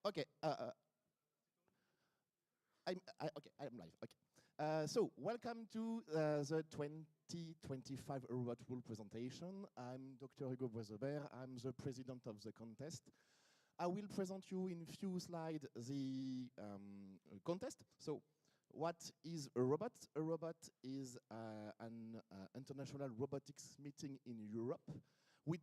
Okay. I'm live. Okay. So welcome to the 2025 Eurobot Rule presentation. I'm Dr. Hugo Boisebert. I'm the president of the contest. I will present you in few slides the contest. So, what is a robot? A robot is an international robotics meeting in Europe with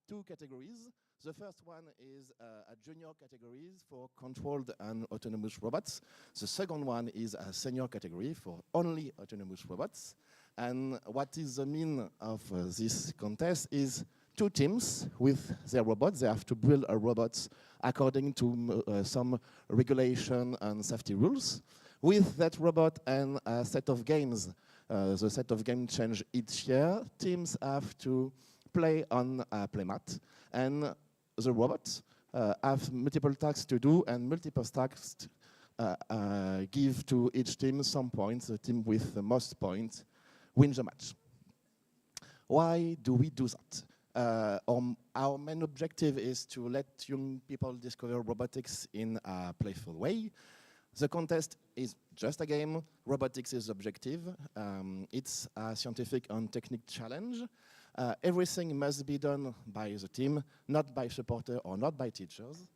two categories. The first one is a junior category for controlled and autonomous robots. The second one is a senior category for only autonomous robots. And what is the mean of this contest is two teams with their robots. They have to build a robot according to some regulation and safety rules. With that robot and a set of games, the set of games change each year. Teams have to play on a playmat, and the robots have multiple tasks to do, and multiple tasks give to each team some points. The team with the most points wins the match. Why do we do that? Our main objective is to let young people discover robotics in a playful way. The contest is just a game. Robotics is objective. It's a scientific and technical challenge. Everything must be done by the team, not by supporter or not by teachers.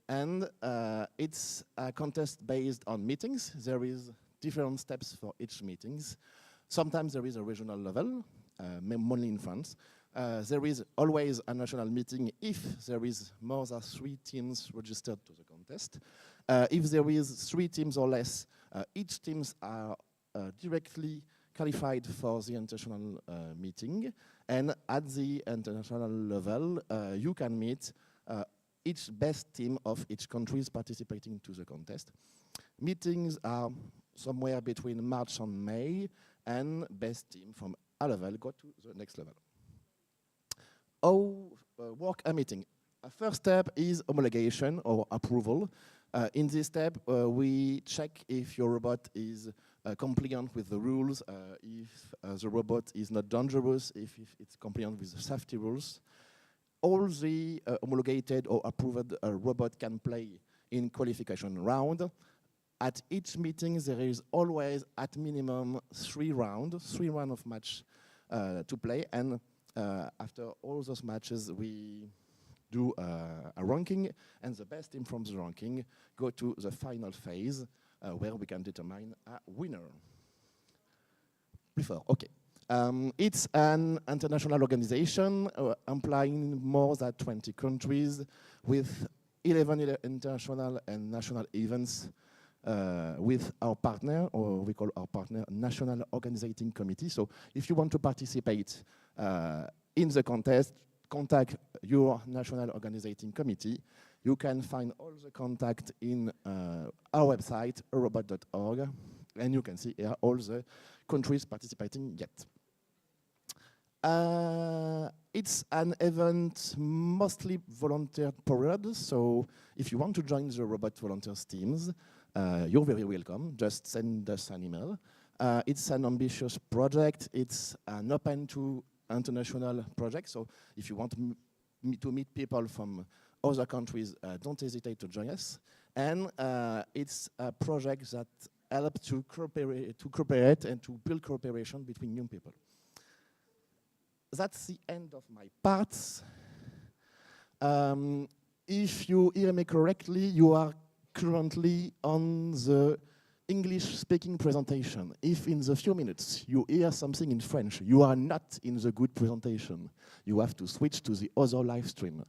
And it's a contest based on meetings. There is different steps for each meetings. Sometimes there is a regional level, mainly in France. There is always a national meeting if there is more than 3 teams registered to the contest. If there is 3 teams or less, each teams are directly qualified for the international meeting. And at the international level, you can meet each best team of each country participating to the contest. Meetings are somewhere between March and May, and best team from a level go to the next level. How work a meeting? A first step is homologation or approval. In this step, we check if your robot is compliant with the rules, if the robot is not dangerous, if it's compliant with the safety rules. All the homologated or approved robot can play in qualification round. At each meeting, there is always at minimum 3 rounds of match to play, and after all those matches, we do a ranking, and the best team from the ranking go to the final phase where we can determine a winner. Before, okay. It's an international organization employing more than 20 countries with 11 international and national events with our partner, or we call our partner National Organizing Committee. So if you want to participate in the contest, contact your National Organizing Committee. You can find all the contact in our website, eurobot.org, and you can see here all the countries participating yet. It's an event mostly volunteer period, so if you want to join the robot volunteers teams, you're very welcome. Just send us an email. It's an ambitious project. It's an open to international project, so if you want to meet people from other countries, don't hesitate to join us. And it's a project that helps to cooperate and to build cooperation between young people. That's the end of my parts. If you hear me correctly, you are currently on the English-speaking presentation. If in the few minutes you hear something in French, you are not in the good presentation. You have to switch to the other live stream.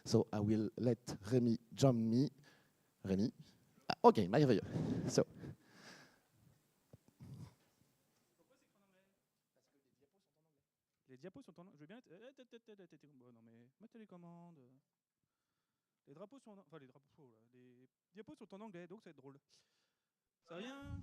So I will let Rémi join me. Rémi. OK, merveilleux. So. Les diapos sont en anglais. Je veux bien être... Bon, non mais, ma télécommande. Les drapeaux sont en... Enfin, les drapeaux... Les diapos sont en anglais, donc ça va être drôle. Ça vient?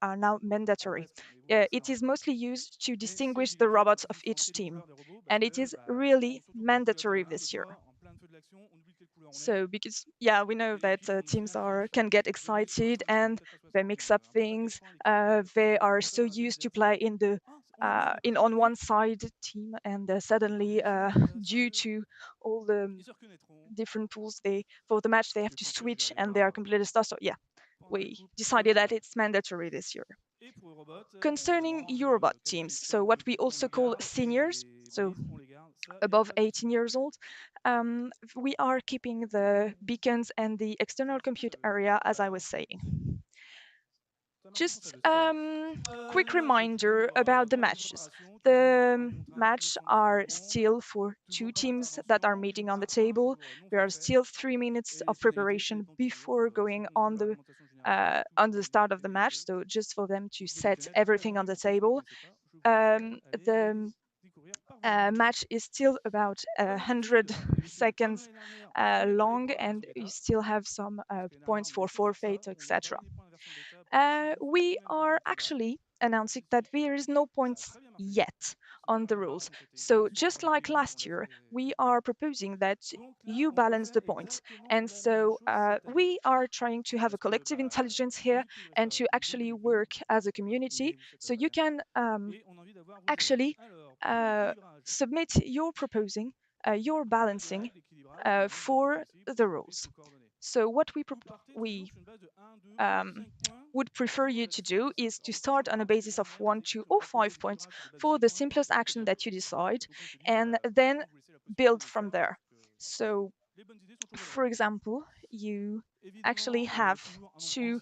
are now mandatory. It is mostly used to distinguish the robots robots of each team, and it is really mandatory this year. So because yeah, we know that teams can get excited and they mix up things. They are so used to play in the in on one side team, and suddenly due to all the different tools they for the match they have to switch and they are completely stuck. So yeah, we decided that it's mandatory this year. Concerning Eurobot teams, so what we also call seniors, so above 18 years old, we are keeping the beacons and the external compute area, as I was saying. Just quick reminder about the matches. The match are still for two teams that are meeting on the table. There are still 3 minutes of preparation before going on the start of the match. So just for them to set everything on the table. The match is still about 100 seconds long, and you still have some points for forfeit, etc. We are actually announcing that there is no points yet on the rules. So just like last year, we are proposing that you balance the points. And so we are trying to have a collective intelligence here and to actually work as a community. So you can actually submit your proposing, your balancing for the rules. So what we would prefer you to do is to start on a basis of 1, 2, or 5 points for the simplest action that you decide, and then build from there. So, for example, you actually have to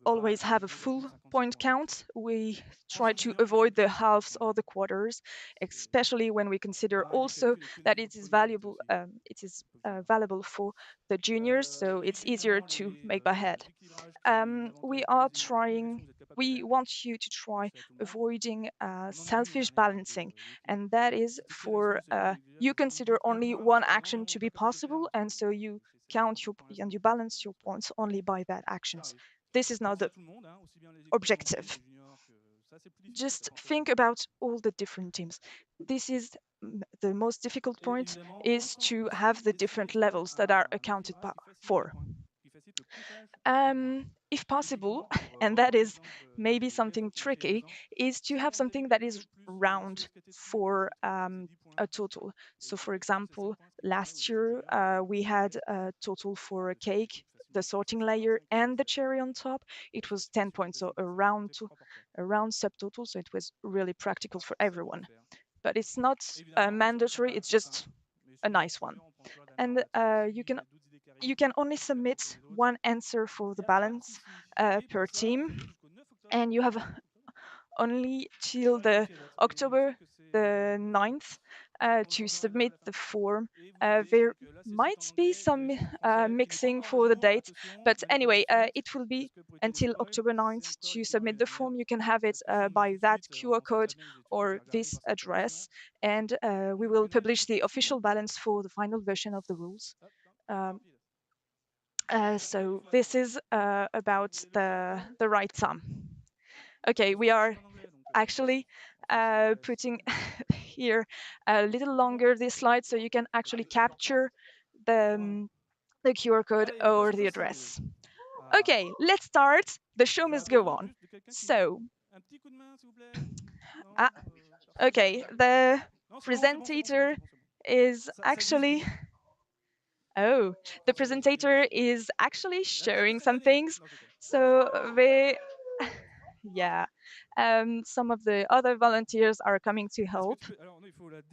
always have a full point count. We try to avoid the halves or the quarters, especially when we consider also that it is valuable. Valuable for the juniors, so it's easier to make by head. We are trying. We want you to try avoiding selfish balancing, and that is for you consider only one action to be possible, and so you count your and you balance your points only by that actions. This is not the objective. Just think about all the different teams. This is the most difficult point is to have the different levels that are accounted for. If possible, and that is maybe something tricky, is to have something that is round for a total. So for example, last year we had a total for a cake, the sorting layer and the cherry on top. It was 10 points, so a round subtotal, so it was really practical for everyone. But it's not mandatory, it's just a nice one. And you can only submit one answer for the balance per team, and you have only till the October the 9th to submit the form. There might be some mixing for the date, but anyway, it will be until October 9th to submit the form. You can have it by that QR code or this address, and we will publish the official balance for the final version of the rules. So this is about the right sum. Okay, we are actually putting here a little longer this slide so you can actually capture the QR code or the address. Okay, let's start. The show must go on. So, okay, the presenter is actually the presenter is actually showing some things. So they, yeah, some of the other volunteers are coming to help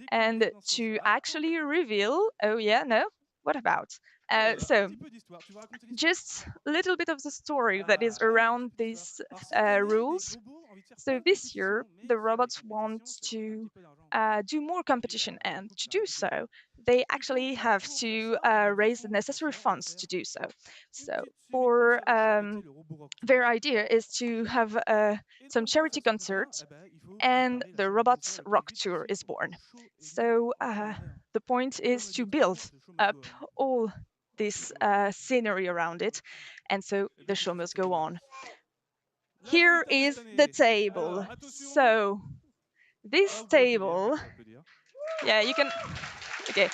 and to actually reveal. Oh yeah, no, what about? So just a little bit of the story that is around these rules. So this year, the robots want to do more competition, and to do so, they actually have to raise the necessary funds to do so. So for their idea is to have some charity concerts, and the Robots Rock Tour is born. So the point is to build up all this scenery around it, and so the show must go on. Here is the table. So this table, yeah, you can, okay.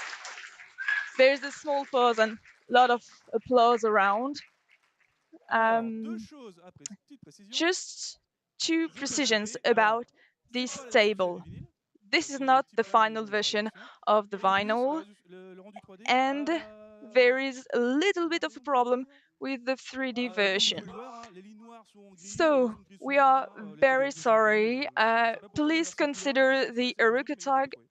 There's a small pause and a lot of applause around. Alors, deux choses à petite précision. Just two Je precisions vais- alors, about c'est this pas la description table. du vinyle, This parce is que not j'aboutis the pas à final la version rédaction. of the Et en plus, vinyl, le rendu 3D and there is a little bit of a problem with the 3D comme vous version. pouvez le voir, hein, les lignes noires sont en gris, So les zones grises sont we en are noir, les very traits sont en rouge, sorry. je sais pas pourquoi Please d'ailleurs ces couleurs, consider c'est the assez logique, Eureka mais il faut tag trouver.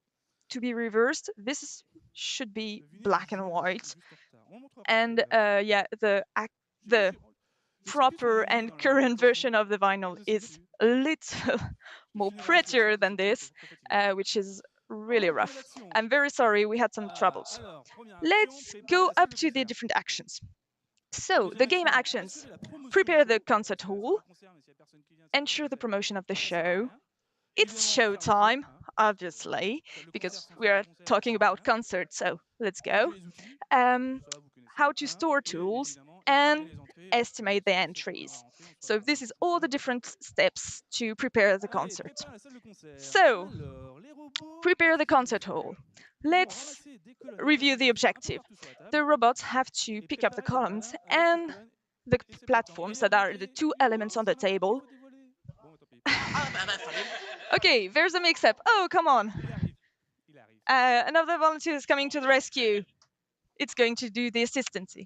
to be reversed. This should be Le vinyle, black je and suis white, juste en retard. On montrera and après, yeah, je sais pas the si le circuit sont proper alignés and dans la current présentation. version of the vinyl Je sais is plus. a little Je more finirai avec le prettier soir, than je suis this, trop fatigué. which is really Ordre de rough. rédaction. I'm very sorry, we had some troubles. Alors, première action, Let's préparer go la salle up de to the concert. different actions. So, Deuxième the game action, actions. assurer la promotion Prepare du the show. concert Parce que la salle hall, de concert, mais s'il y a personne qui vient, c'est ensure the pas promotion of the ça sert à show. rien. It's Évidemment, faire le jeu, showtime, hein. obviously, Le concert because sans we salle are de concert, talking ça sert à about rien. concerts, so let's Ranger go. les outils, ça vous connaissez, How to hein. store Et tools évidemment, and estimer les entrées, estimate the sélectionner la entries. rentrée, on So fera this ça is all the different steps to prepare the Allez, concert. prépare la salle de concert. So, Alors, les robots, prepare the qu'est-ce qu'ils vont concert faire hall. Ils vont Let's ramasser des colonnes et review the platforms un peu objective. partout sur la table The robots have to et pick up the préparer les columns malins avec ces and colonnes the et ces platforms plateformes. that are the two elements on the C'est maintenant qu'il table. faut dévoiler. Bon, tant pis. Okay, there's a mix-up. Oh, come on. Il arrive. Il arrive. Another volunteer is coming to the rescue. It's going to do the assistancy.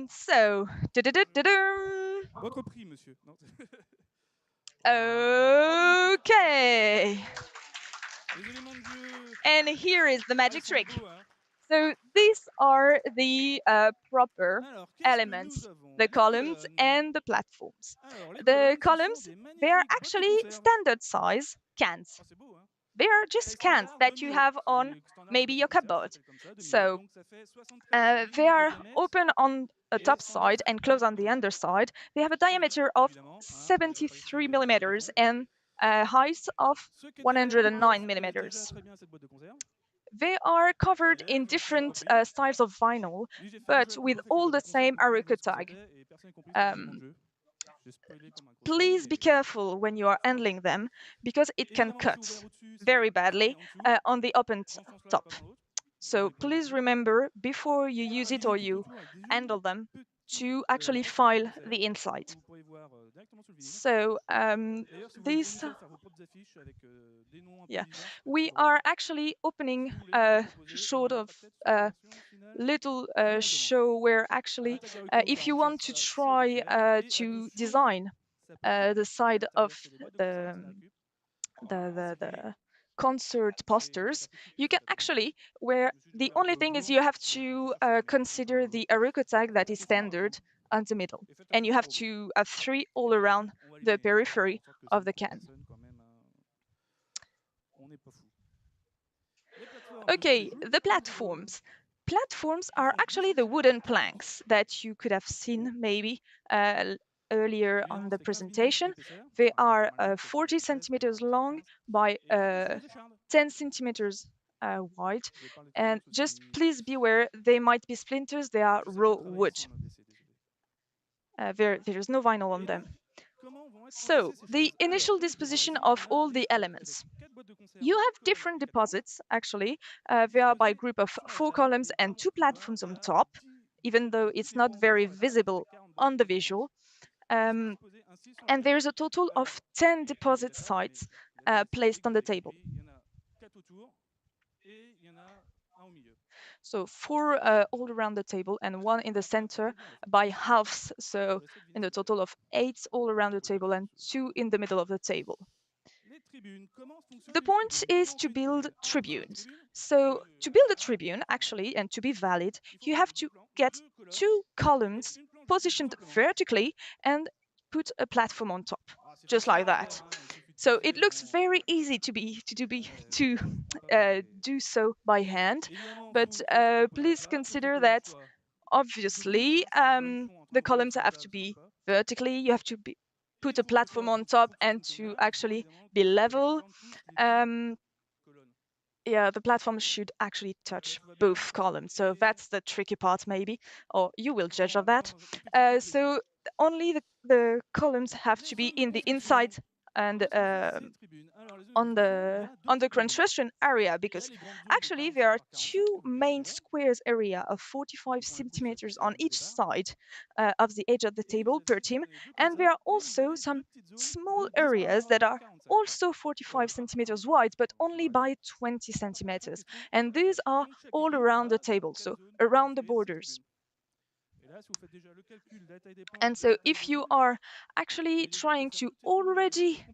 So, du-du-du-du-dum. Votre prix, monsieur. Non. Okay. Les éléments de jeu. And here is the Ah, magic ils sont trick. beaux, hein. So these are the proper Alors, qu'est-ce que elements, nous avons the Les columns colonnes. and the platforms. Alors, les The colonnes, ce sont columns, des they are magnifiques boîtes de actually conserve. standard size cans. Ah, c'est beau, hein. They are just Taille cans standard, that 2 you mm. have C'est on des standards maybe boîtes de your conserve, ça cupboard. s'appelle comme ça, 2 mm. So Donc, ça fait 73 they mm are de diamètre. open on the top side and closed on the underside. They have a diameter of 73 millimeters and a height of 109 millimeters. They are covered in different styles of vinyl, but with all the same Aruka tag. Please be careful when you are handling them, because it can cut very badly on the open top. So please remember, before you use it or you handle them, to actually file the inside. So this, yeah, we are actually opening a sort of little show where actually, if you want to try to design the side of the concert posters, you can actually, where the only thing is you have to consider the Aruka tag that is standard on the middle, and you have to have 3 all around the periphery of the can. Okay, the platforms. Platforms are actually the wooden planks that you could have seen maybe earlier on the presentation. They are 40 centimeters long by 10 centimeters wide. And just please beware, they might be splinters, they are raw wood. There is no vinyl on them. So, the initial disposition of all the elements. You have different deposits, actually. They are by group of 4 columns and 2 platforms on top, even though it's not very visible on the visual. And there's a total of 10 deposit sites placed on the table. So 4 all around the table and 1 in the center by halves. So in a total of 8 all around the table and 2 in the middle of the table. The point is to build tribunes. So to build a tribune, actually, and to be valid, you have to get 2 columns positioned vertically and put a platform on top, just like that. So it looks very easy to do so by hand, but please consider that obviously the columns have to be vertically. You have to put a platform on top and to actually be level. Yeah, the platform should actually touch both columns. So that's the tricky part, maybe, or you will judge of that. So only the columns have to be in the inside and on the construction area, because actually there are two main squares area of 45 centimeters on each side of the edge of the table per team, and there are also some small areas that are also 45 centimeters wide, but only by 20 centimeters, and these are all around the table, so around the borders. And so if you are actually trying to already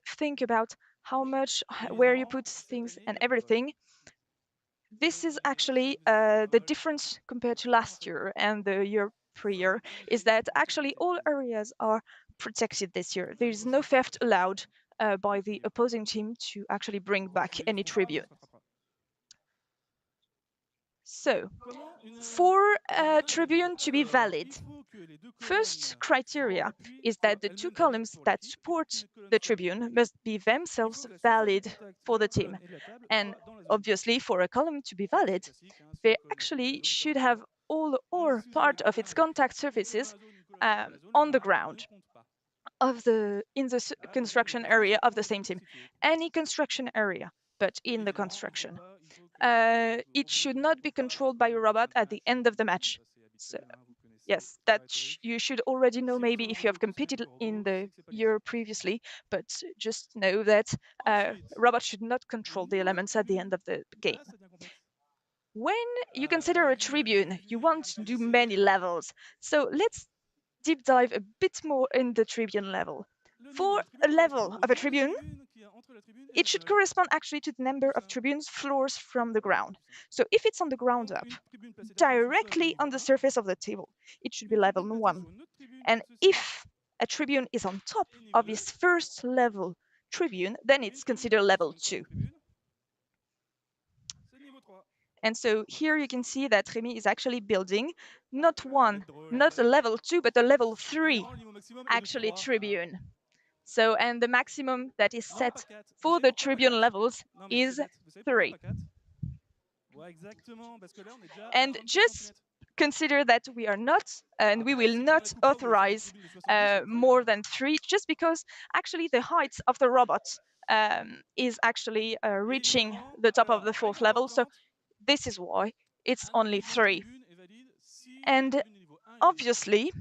think about how much, where you put things and everything, this is actually the difference compared to last year and the year prior, is that actually all areas are protected this year. There is no theft allowed by the opposing team to actually bring back any tribune. So, for a tribune to be valid, first criteria is that the two columns that support the tribune must be themselves valid for the team. And obviously, for a column to be valid, they actually should have all or part of its contact surfaces on the ground in the construction area of the same team. Any construction area, but in the construction. It should not be controlled by a robot at the end of the match. So, yes, that you should already know maybe if you have competed in the year previously, but just know that robots should not control the elements at the end of the game. When you consider a tribune, you want to do many levels. So let's deep dive a bit more in the tribune level. For a level of a tribune, it should correspond actually to the number of tribunes floors from the ground. So if it's on the ground up, directly on the surface of the table, it should be level 1. And if a tribune is on top of its first level tribune, then it's considered level 2. And so here you can see that Rémi is actually building not a level 2, but a level 3 actually tribune. So, and the maximum that is set for the tribune levels is 3. And just consider that we are not, and we will not authorize more than 3, just because actually the height of the robot is actually reaching the top of the 4th level. So this is why it's only 3. And obviously,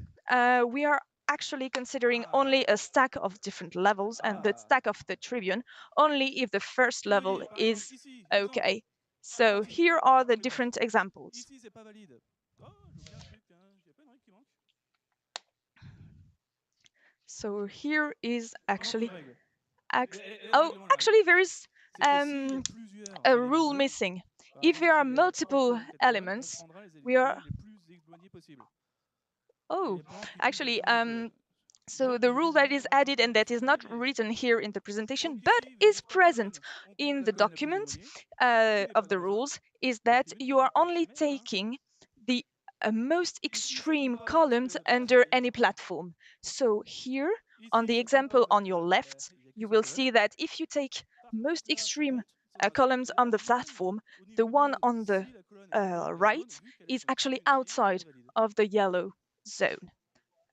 we are actually considering only a stack of different levels and the stack of the tribune only if the first level is okay. So here are the different examples. So here is actually, actually there is a rule missing. If there are multiple elements, we are, actually, so the rule that is added and that is not written here in the presentation, but is present in the document of the rules, is that you are only taking the most extreme columns under any platform. So here, on the example on your left, you will see that if you take most extreme columns on the platform, the one on the right is actually outside of the yellow zone.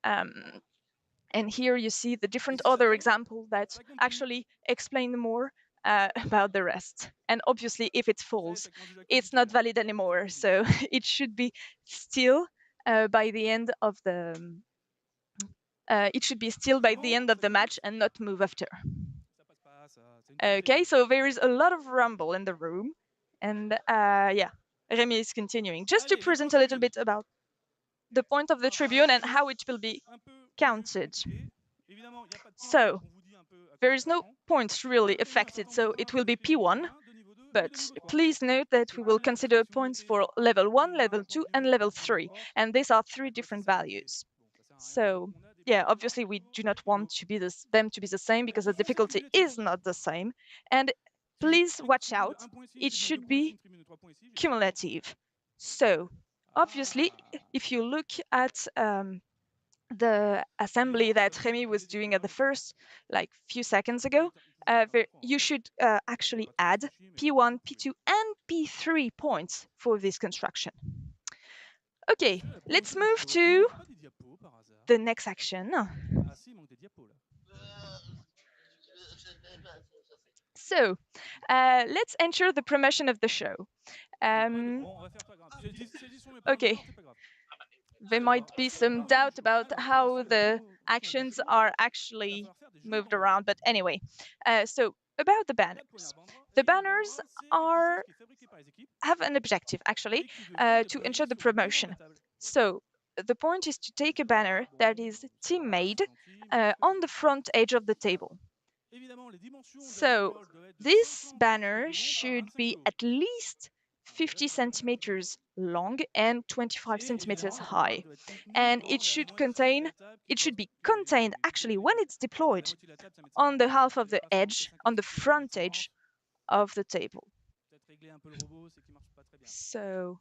And here you see the different other examples that actually explain more about the rest. And obviously, if it falls, it's not valid anymore. So it should be still by the end of the. It should be still by the end of the match and not move after. Okay, so there is a lot of rumble in the room, and yeah, Rémi is continuing. Just to present a little bit about the point of the tribune and how it will be counted. So there is no points really affected, so it will be P1, but please note that we will consider points for level 1, level 2, and level 3, and these are 3 different values. So yeah, obviously we do not want to be them to be the same because the difficulty is not the same, and please watch out, it should be cumulative. So obviously, if you look at the assembly that Rémi was doing at the first, few seconds ago, you should actually add P1, P2, and P3 points for this construction. Okay, let's move to the next action. So let's enter the promotion of the show. Okay. There might be some doubt about how the actions are actually moved around, but anyway. So about the banners. The banners have an objective, actually, to ensure the promotion. So the point is to take a banner that is team-made on the front edge of the table. So this banner should be at least 50 centimeters long and 25 centimeters high. And it should be contained actually when it's deployed on the half of the edge, on the front edge of the table. So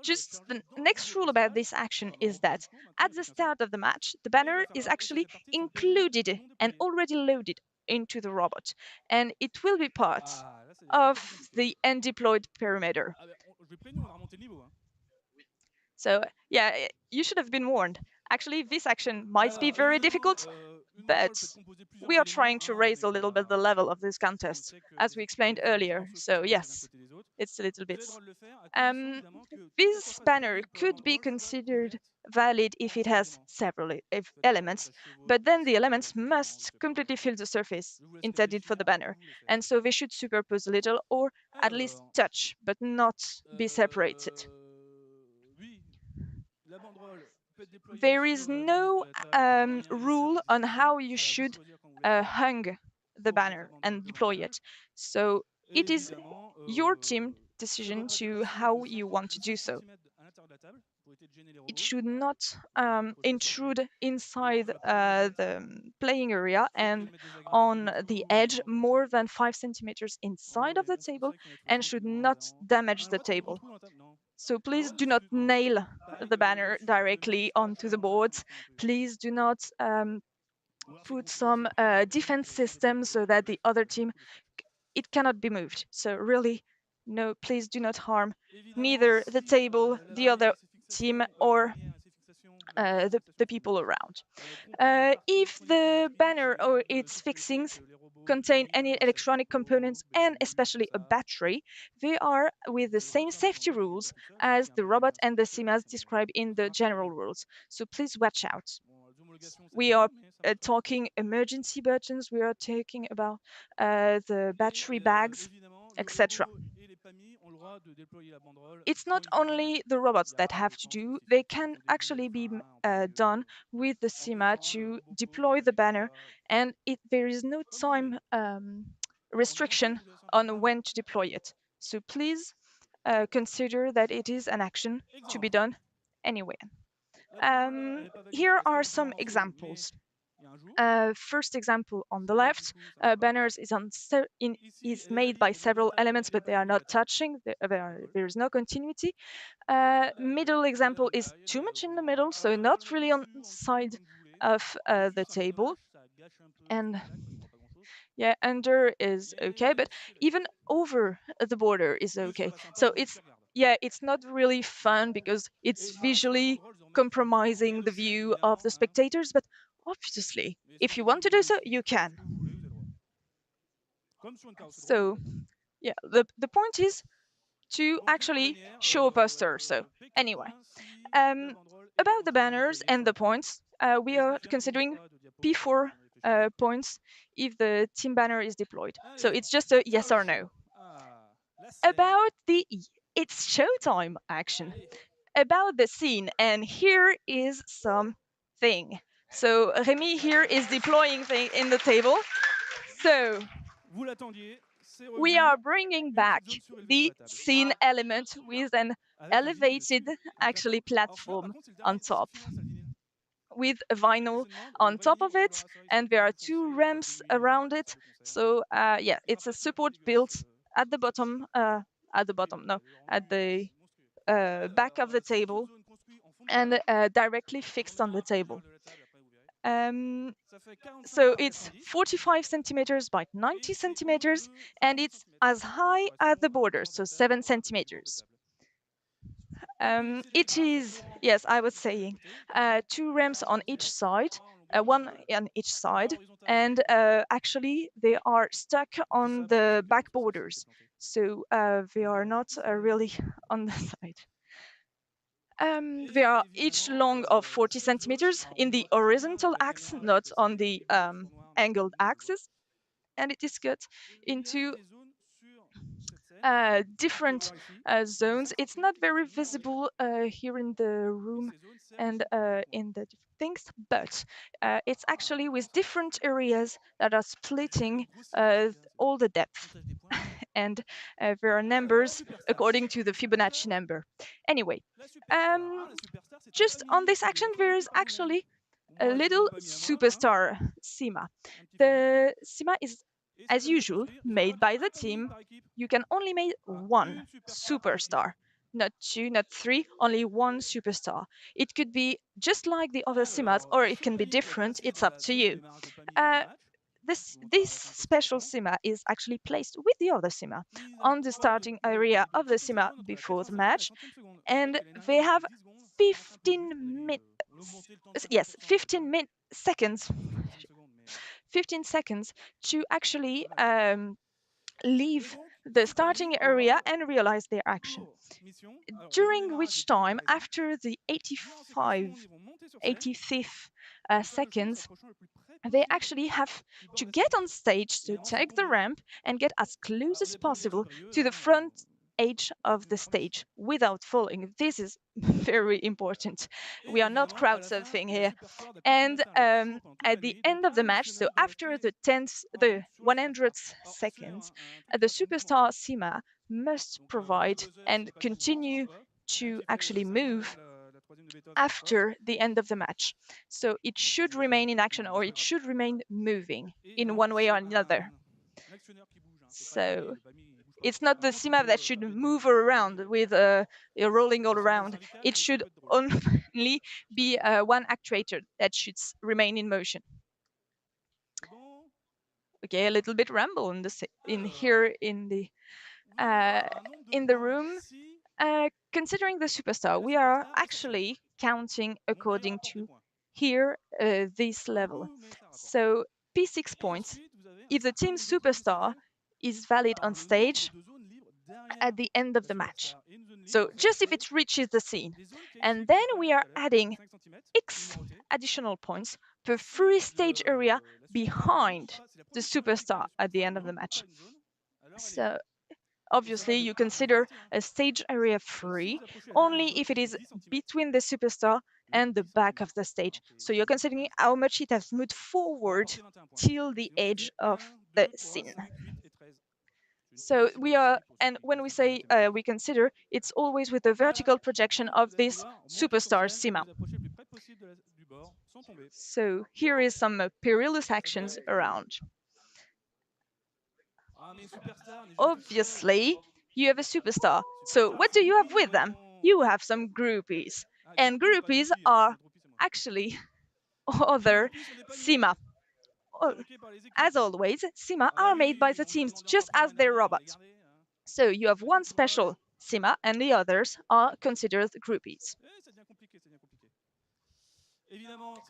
just the next rule about this action is that at the start of the match, the banner is actually included and already loaded into the robot, and it will be part of the undeployed perimeter. So yeah, you should have been warned. Actually, this action might be very difficult, but we are trying to raise a little bit the level of this contest, as we explained earlier. So yes, it's a little bit. This banner could be considered valid if it has several elements, but then the elements must completely fill the surface intended for the banner. And so they should superpose a little or at least touch, but not be separated. There is no rule on how you should hang the banner and deploy it. So it is your team decision to how you want to do so. It should not intrude inside the playing area and on the edge more than 5 centimeters inside of the table and should not damage the table. So please do not nail the banner directly onto the boards. Please do not put some defense system so that the other team, it cannot be moved. So really, no, please do not harm neither the table, the other team, or the people around. If the banner or its fixings contain any electronic components and especially a battery, they are with the same safety rules as the robot and the SIMAs described in the general rules. So please watch out. We are talking emergency buttons, we are talking about the battery bags, etc. It's not only the robots that have to do, they can actually be done with the SIMA to deploy the banner, and there is no time restriction on when to deploy it. So please consider that it is an action to be done anywhere. Here are some examples. First example on the left, banners is made by several elements, but they are not touching. There is no continuity. Middle example is too much in the middle, so not really on the side of the table. And yeah, under is okay, but even over the border is okay. So it's not really fun because it's visually compromising the view of the spectators, but obviously, if you want to do so, you can. So yeah, the point is to actually show a poster. So anyway, about the banners and the points, we are considering P4 points if the team banner is deployed. So it's just a yes or no. About the it's showtime action. About the scene, and here is something. So Remy here is deploying thing in the table. So we are bringing back the scene element with an elevated actually platform on top with a vinyl on top of it, and there are two ramps around it. So yeah, it's a support built at the bottom, at the back of the table and directly fixed on the table. So it's 45 centimeters by 90 centimeters, and it's as high as the border, so 7 centimeters. It is, yes, I was saying, two ramps on each side. one on each side, and actually they are stuck on the back borders, so they are not really on the side. They are each long of 40 centimeters in the horizontal axis, not on the angled axis, and it is cut into different zones. It's not very visible here in the room and in the different things, but it's actually with different areas that are splitting all the depth. And there are numbers according to the Fibonacci number. Anyway, just on this action, there is actually a little superstar SIMA. The SIMA is, as usual, made by the team. You can only make one superstar, not two, not three, only one superstar. It could be just like the other SIMAs, or it can be different. It's up to you. This special SIMA is actually placed with the other SIMA on the starting area of the SIMA before the match, and they have 15 seconds 15 seconds to actually leave the starting area and realize their action. During which time, after the 85th seconds, they actually have to get on stage to take the ramp and get as close as possible to the front edge of the stage without falling. This is very important. We are not crowd surfing here. And at the end of the match, so after the 100th seconds, the superstar SIMA must provide and continue to actually move after the end of the match. So it should remain in action, or it should remain moving in one way or another. So it's not the SIMA that should move around with rolling all around. It should only be one actuator that should remain in motion. Okay, a little bit ramble in the room. Considering the superstar, we are actually counting according to here this level. So P6 points if the team superstar is valid on stage at the end of the match. So just if it reaches the scene. And then we are adding X additional points per free stage area behind the superstar at the end of the match. So obviously, you consider a stage area free only if it is between the superstar and the back of the stage. So you're considering how much it has moved forward till the edge of the scene. So and when we say we consider, it's always with the vertical projection of this superstar SIMA. So here is some perilous actions around. Obviously, you have a superstar. So what do you have with them? You have some groupies. And groupies are actually other SIMA. As always, SIMA are made by the teams just as their robots. So you have one special SIMA and the others are considered groupies.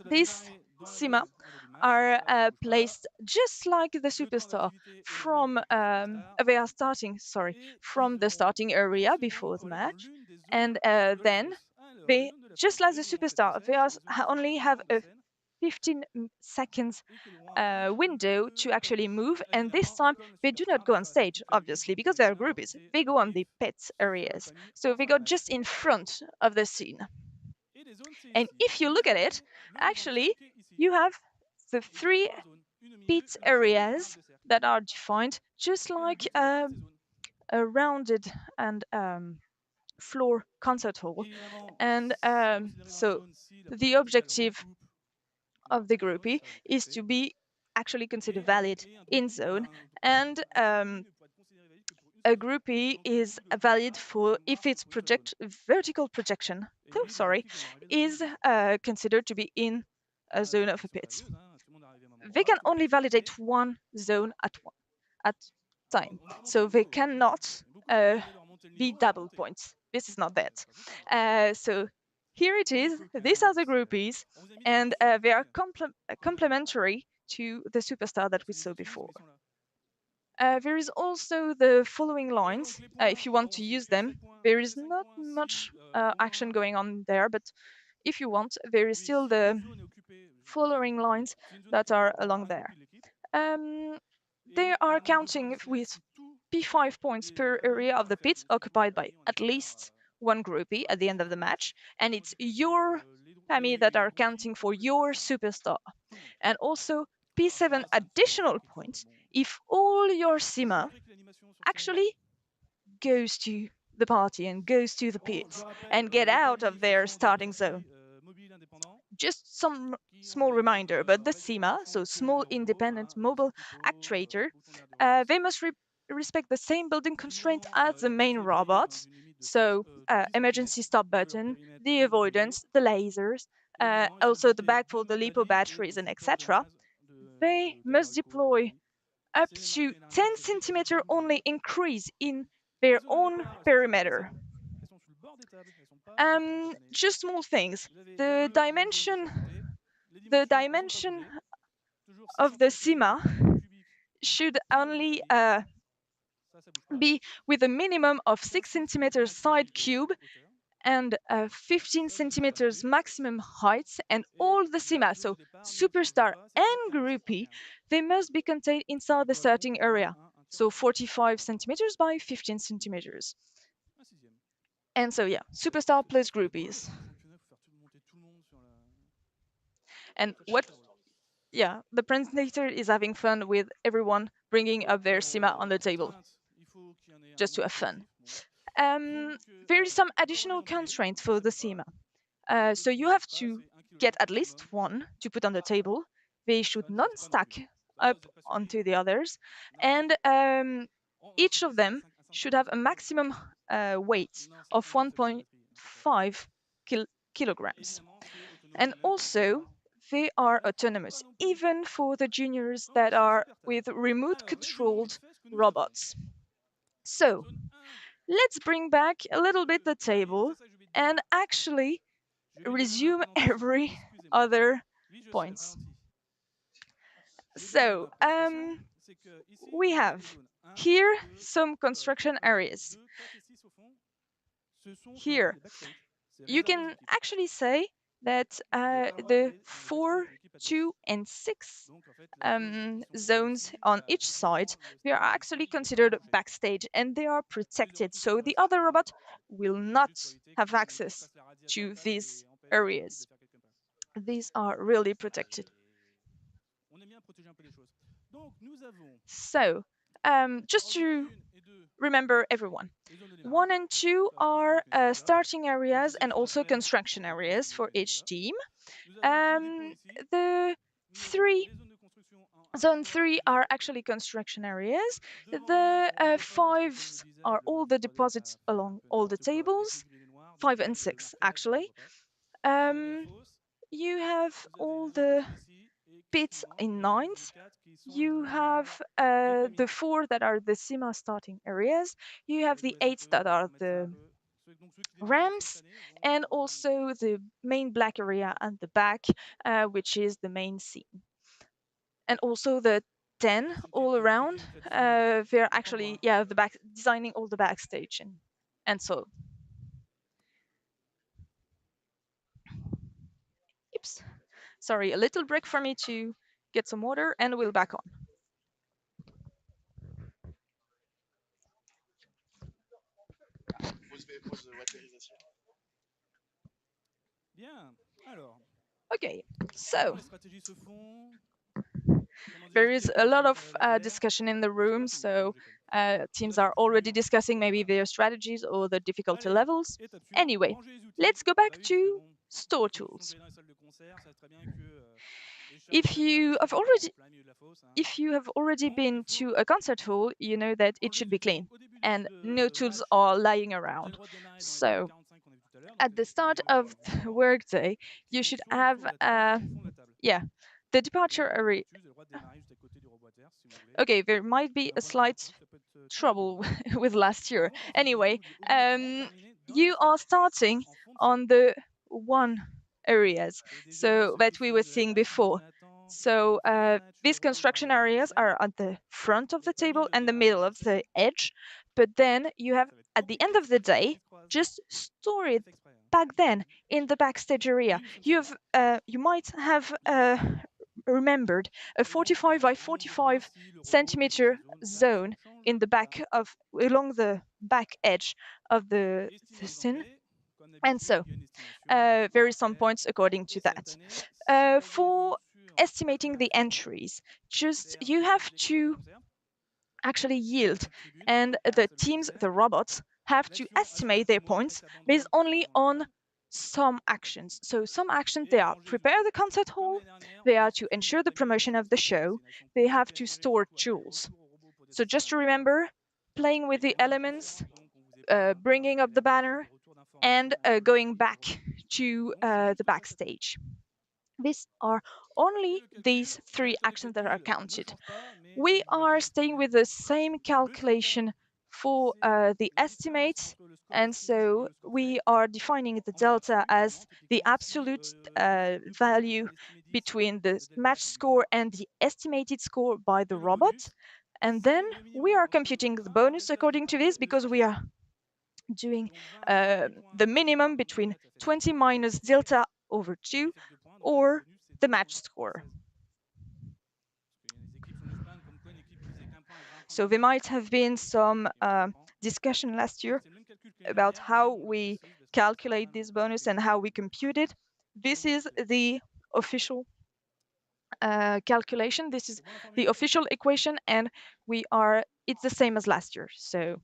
These SIMA are placed just like the superstar from they are starting from the starting area before the match, and then they just like the superstar they only have a 15 seconds window to actually move, and this time they do not go on stage, obviously, because they are groupies. They go on the pit areas, so they go just in front of the scene. And if you look at it, actually, you have the 3 pit areas that are defined just like a rounded and floor concert hall. And so the objective of the groupie is to be actually considered valid in zone, and a groupie is valid for if its vertical projection is considered to be in a zone of a pit. They can only validate one zone at time, so they cannot be double points. This is not that. So here it is. These are the groupies, and they are complementary to the superstar that we saw before. There is also the following lines. If you want to use them, there is not much action going on there, but if you want, there is still the following lines that are along there. They are counting with P5 points per area of the pit occupied by at least one groupie at the end of the match, and it's your PAMI that are counting for your superstar. And also P7 additional points if all your SIMA actually goes to the party and goes to the pit and get out of their starting zone. Just some small reminder, but the SIMA, so small independent mobile actuator, they must respect the same building constraint as the main robots. So emergency stop button, the avoidance, the lasers, also the back for the lipo batteries and etc. They must deploy up to 10 centimeter only increase in their own perimeter. Just small things. The dimension of the SIMA should only be with a minimum of 6 centimeters side cube and 15 centimeters maximum height, and all the SIMA, so superstar and groupie, they must be contained inside the starting area, so 45 centimeters by 15 centimeters. And so yeah, superstar plus groupies. And what, yeah, the presenter is having fun with everyone bringing up their SIMA on the table, just to have fun. There is some additional constraints for the SIMA. So you have to get at least one to put on the table. They should not stack up onto the others. And each of them should have a maximum weight of 1.5 kilograms. And also, they are autonomous, even for the juniors that are with remote-controlled robots. So, let's bring back a little bit the table and actually resume every other points. So, we have here some construction areas. Here, you can actually say that the 4, 2, and 6 zones on each side, they are actually considered backstage and they are protected. So the other robot will not have access to these areas. These are really protected. So, just to remember everyone, 1 and 2 are starting areas and also construction areas for each team. The zone 3 are actually construction areas. The 5s are all the deposits along all the tables, 5 and 6 actually. You have all the pits in 9th. You have the 4 that are the SIMA starting areas. You have the 8s that are the ramps, and also the main black area at the back, which is the main scene. And also the 10 all around, they're actually, yeah, the back, designing all the backstage and so. Oops. Sorry, a little break for me to get some water and we'll back on. Okay, so there is a lot of discussion in the room, so teams are already discussing maybe their strategies or the difficulty levels. Anyway, let's go back to store tools. If you have already been to a concert hall, you know that it should be clean and no tools are lying around. So at the start of the workday, you should have the departure area. Okay, there might be a slight trouble with last year. Anyway, you are starting on the one areas, so that we were seeing before. So these construction areas are at the front of the table and the middle of the edge, but then you have, at the end of the day, just store it back then in the backstage area. You might have remembered a 45 by 45 centimeter zone in the back of along the back edge of the scene. And so there is some points according to that. For estimating the entries, just you have to actually yield, and the teams, the robots, have to estimate their points based only on some actions. So some actions, they are prepare the concert hall, they are to ensure the promotion of the show, they have to store jewels. So just to remember, playing with the elements, bringing up the banner, and going back to the backstage. These are only these three actions that are counted. We are staying with the same calculation for the estimate, and so we are defining the delta as the absolute value between the match score and the estimated score by the robot. And then we are computing the bonus according to this, because we are doing the minimum between 20 minus delta over 2 or the match score. So there might have been some discussion last year about how we calculate this bonus and how we compute it. This is the official calculation. This is the official equation, and it's the same as last year. So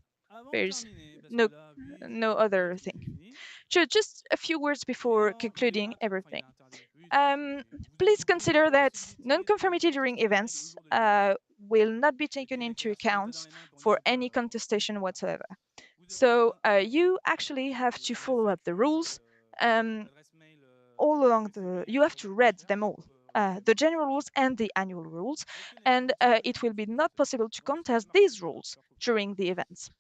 there's no other thing. So just a few words before concluding everything. Please consider that non-conformity during events will not be taken into account for any contestation whatsoever. So you actually have to follow up the rules all along you have to read them all. The general rules and the annual rules, and it will be not possible to contest these rules during the events.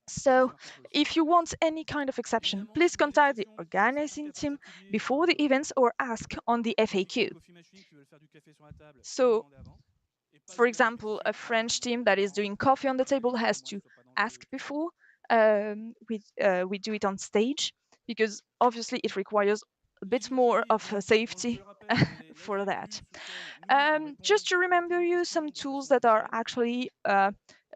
So if you want any kind of exception, please contact the organizing team before the events or ask on the FAQ. So, for example, a French team that is doing coffee on the table has to ask before. We do it on stage, because obviously it requires a bit more of safety for that. Just to remember you some tools that are actually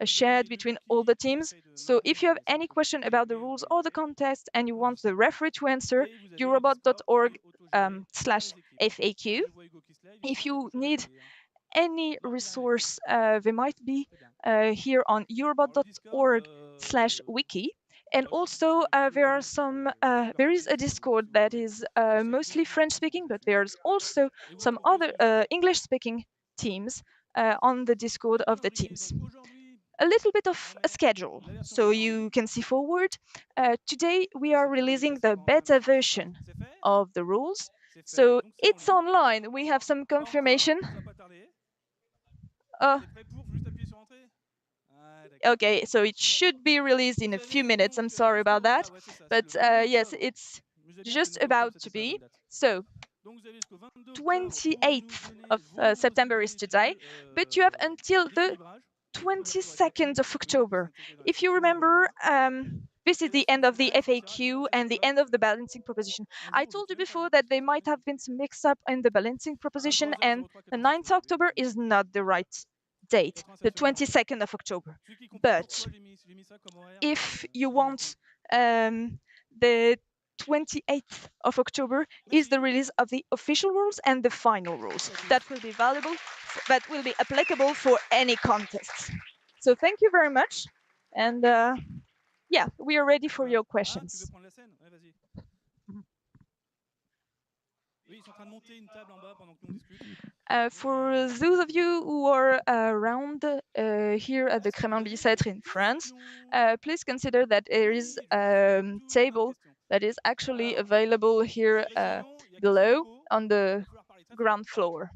shared between all the teams. So if you have any question about the rules or the contest and you want the referee to answer, eurobot.org/FAQ. If you need any resource, there might be here on eurobot.org/wiki. And also there is a Discord that is mostly French speaking, but there's also some other English speaking teams on the Discord of the teams. A little bit of a schedule so you can see forward. Today we are releasing the beta version of the rules. So it's online. We have some confirmation. Okay, so it should be released in a few minutes. I'm sorry about that. But yes, it's just about to be. So 28th of September is today, but you have until the 22nd of October. If you remember, this is the end of the FAQ and the end of the balancing proposition. I told you before that there might have been some mix-up in the balancing proposition, and the 9th of October is not the right date, the 22nd of October. But if you want, the 28th of October is the release of the official rules and the final rules that will be valuable, that will be applicable for any contests. So thank you very much, and yeah, we are ready for your questions. For those of you who are around here at the Crémin Bicêtre in France, please consider that there is a table that is actually available here below on the ground floor.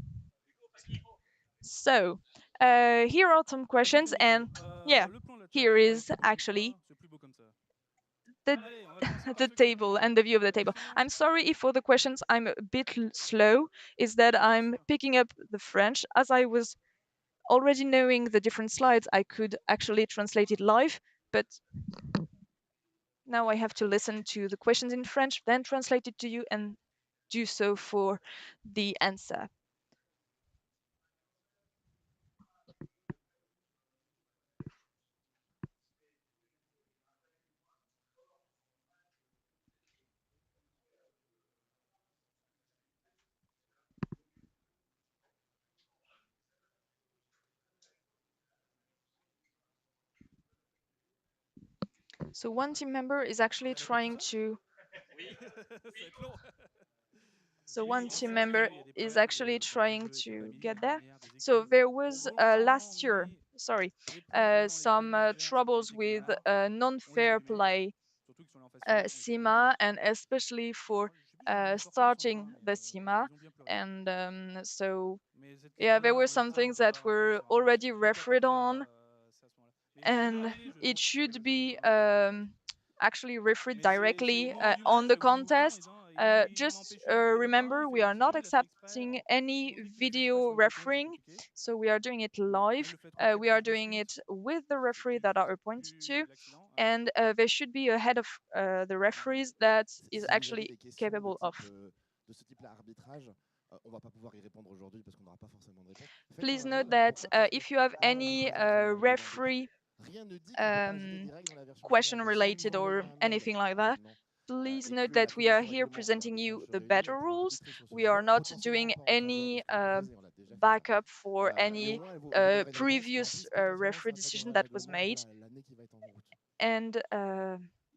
So here are some questions, and yeah, here is actually Allez, on va commencer par the ceux qui table connaissent. and the view of the table. Question. I'm sorry if for the questions I'm a bit slow, is that I'm picking up the French. As I was already knowing the different slides, I could actually translate it live, but now I have to listen to the questions in French, then translate it to you and do so for the answer. So one team member is actually Répète tout trying ça. to Ça va être long. So Oui, one non, team c'est vrai member qu'il y a des is problèmes actually bah, que trying tu to m'as mis get l'année there. dernière, des So équipes there qui ont was volontairement last year, mis sorry, des problèmes dans l'école some manuelle, troubles sécurité with climat. On les a non-fair allumés, play surtout qu'ils sont là en phase finale. On était SIMA, and especially for je sais plus s'ils ont reporté ou sans starting point, the mais SIMA. ils ont bien pleuré. And so, Mais cette yeah, there question-là, were on les some fera things that un peu were sur un already suivi au cas par referred cas. on, C'est à ce moment-là. Mais si tu veux and ramener les jeux, it should be j'en ai quelques-uns aussi. actually referred Mais c'est au directly moment du on match, the je vous vois en contest. disant il m'en Just empêche de marquer des points, remember, il fait we are comme s'il not veut, il a fait exprès. accepting Alors, any vous me dites que je fais exprès video sur les autres games, c'est refereeing, compliqué. so we are doing it Mais live. le fait 3-4 We are matchs de doing suite, it with the c'est referee that are appointed to, l'accident. Hein. and there should be a head of the referees that is Si vous avez actually des questions capable of. de ce type-là arbitrage, on va pas pouvoir y répondre aujourd'hui parce qu'on n'aura pas forcément de réponse. Please Faites-moi un note mail. that Pourquoi? Parce que if you have là, on any représente le devant d'écran. referee Rien ne dit qu'on ne peut pas ajouter des règles dans la version question finale. Donc, related si vous or m'envoyez un mail anything like that, maintenant please et note que la that we are commission here règlement et presenting arbitrage you se the réunit, better on pourra rules. arbitrer sur ce We are sujet, not potentiellement doing pas en sa faveur any de ce que vous proposez, on l'a déjà fait ça. backup for any Néanmoins, elle vous donnera une réponse et en previous plus, potentiellement, referee ça decision intègrera le that was règlement pour made. l'année qui va être en route. And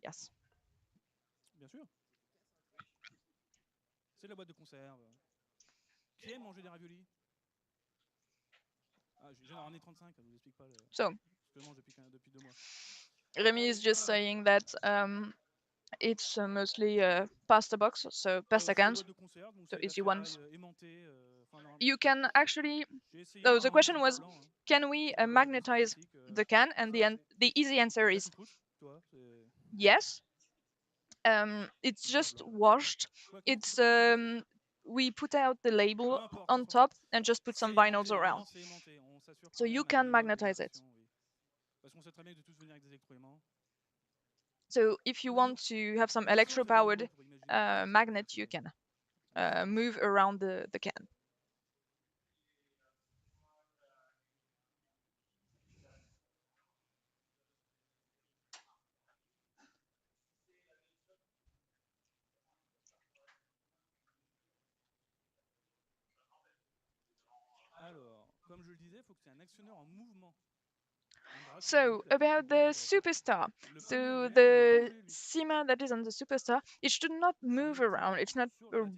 yes. Bien sûr. C'est la boîte de conserve. Qui aime manger des raviolis? Ah, je viens d'en ramener 35, je vous explique pas So, ce que je mange depuis 2 mois. Remy is just saying that it's mostly pasta box, so pasta C'est la cans, boîte de conserve, donc so c'est la easy ones. ferraille aimantée. You can actually. J'ai essayé, So the normalement c'est question du was, feu blanc. Hein. can we La boîte de conserve magnetize classique. the can? And the easy answer La is choucroute, toi, yes. It's du feu just blanc. washed. Quoique, It's c'est pas tout à fait. we put out the label Peu importe, on top and just put some c'est aimanté, vinyls around. normalement c'est aimanté. On s'assure So quand you même can un minimum magnetize it. d'aimantation. Oui. Parce qu'on sait très bien que de tous venir avec des électroaimants. So if you want to have some electro-powered magnet, you can move around the can. Alors, comme je le disais, il faut que tu aies un actionneur en mouvement. So about the superstar, so the SIMA that is on the superstar, it should not move around. It's not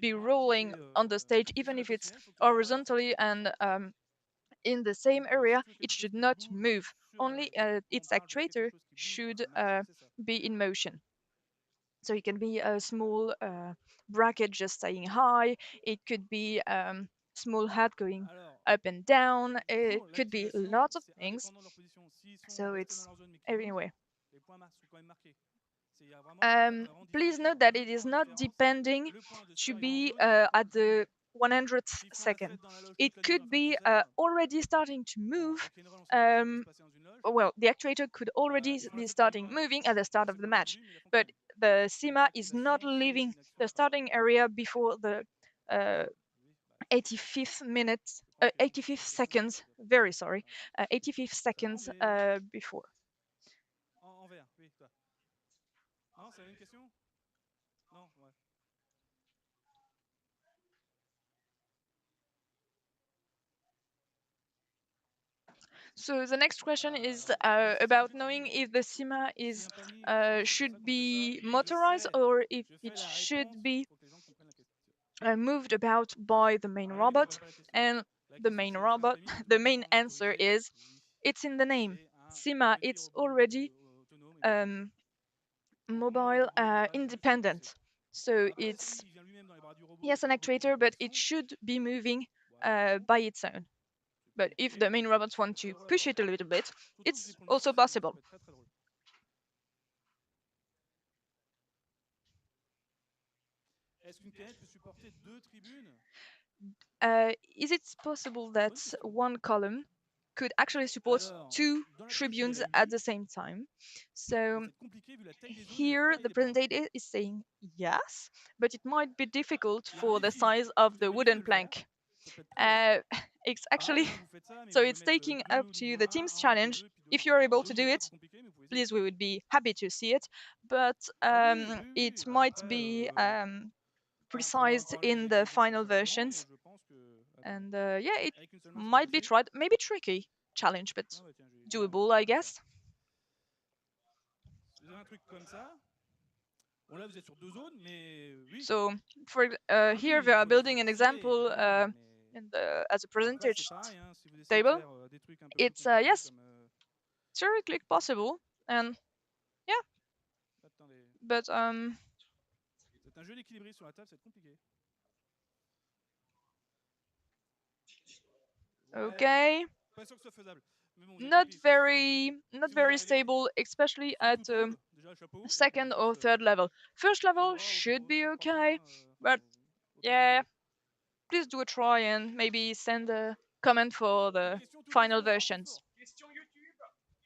be rolling on the stage, even if it's horizontally and in the same area. It should not move. Only its actuator should be in motion. So it can be a small bracket just staying high. It could be small hat going up and down. It could be lots of things. So it's everywhere. Please note that it is not depending to be at the 100th second. It could be already starting to move. Well, the actuator could already be starting moving at the start of the match, but the SIMA is not leaving the starting area before the 85th minute, 85th seconds. Very sorry, 85th seconds before. En vert, oui, toi. Non, c'est la même question? Non, ouais. So the next question is about knowing if the SIMA is should be motorized or if it should be moved about by the main robot. And the main robot, the main answer is it's in the name. SIMA, it's already mobile independent. So it's yes an actuator, but it should be moving by its own. But if the main robots want to push it a little bit, it's also possible. Est-ce qu'une canette peut supporter 2 tribunes? Is it possible that one column could actually support Alors, 2 dans la triche, je tribunes verrais at oui, the same time? mais So ça va être compliqué vu la taille des zones et la here taille the des planches. presentator is saying yes, but it might be difficult Il y a un for the défi. size of Si vous the avez l'idée de wooden le faire, plank. ça peut être très drôle. It's Pareil, actually hein, vous faites ça, mais so vous pouvez it's mettre taking 2 up au to niveau the 1, team's 1 au niveau challenge. 2, puis 2 au If niveau you're 3. able Là, to vous do pouvez pas, it, c'est compliqué, mais vous pouvez essayer. please, we would be happy to see it. But Ah oui, oui, oui, it oui. might Après, be faudra precised enlever in les the deux planches final sur le devant, mais versions. je pense que... Attends, And yeah, it avec une seule main, c'est pas might be possible. tried, maybe tricky challenge, but Ah ouais, tiens, j'ai doable, I comme ça. guess. Vous avez un truc comme ça. Bon, là, vous êtes sur 2 zones, mais oui. So for Oui, here oui, we are faut building an tirer, example évidemment, mais as a après, percentage c'est pareil, hein, si vous essayez de table. faire des trucs un peu plus It's compliqués yes, comme... theoretically possible, and yeah, Attendez, but c'est un jeu d'équilibriste sur la table, c'est compliqué. okay, Pas sûr que ce soit faisable. Mais bon, vous avez not compris, ça, not si vous y very arrivez, stable, especially faites at tout tremble, déjà chapeau, et puis second le or reste, third level. First level droit should be au 3 okay, points, but au yeah, tableau. please do a try and maybe send a comment for the Question tout final fort, tout versions. fort. Question YouTube.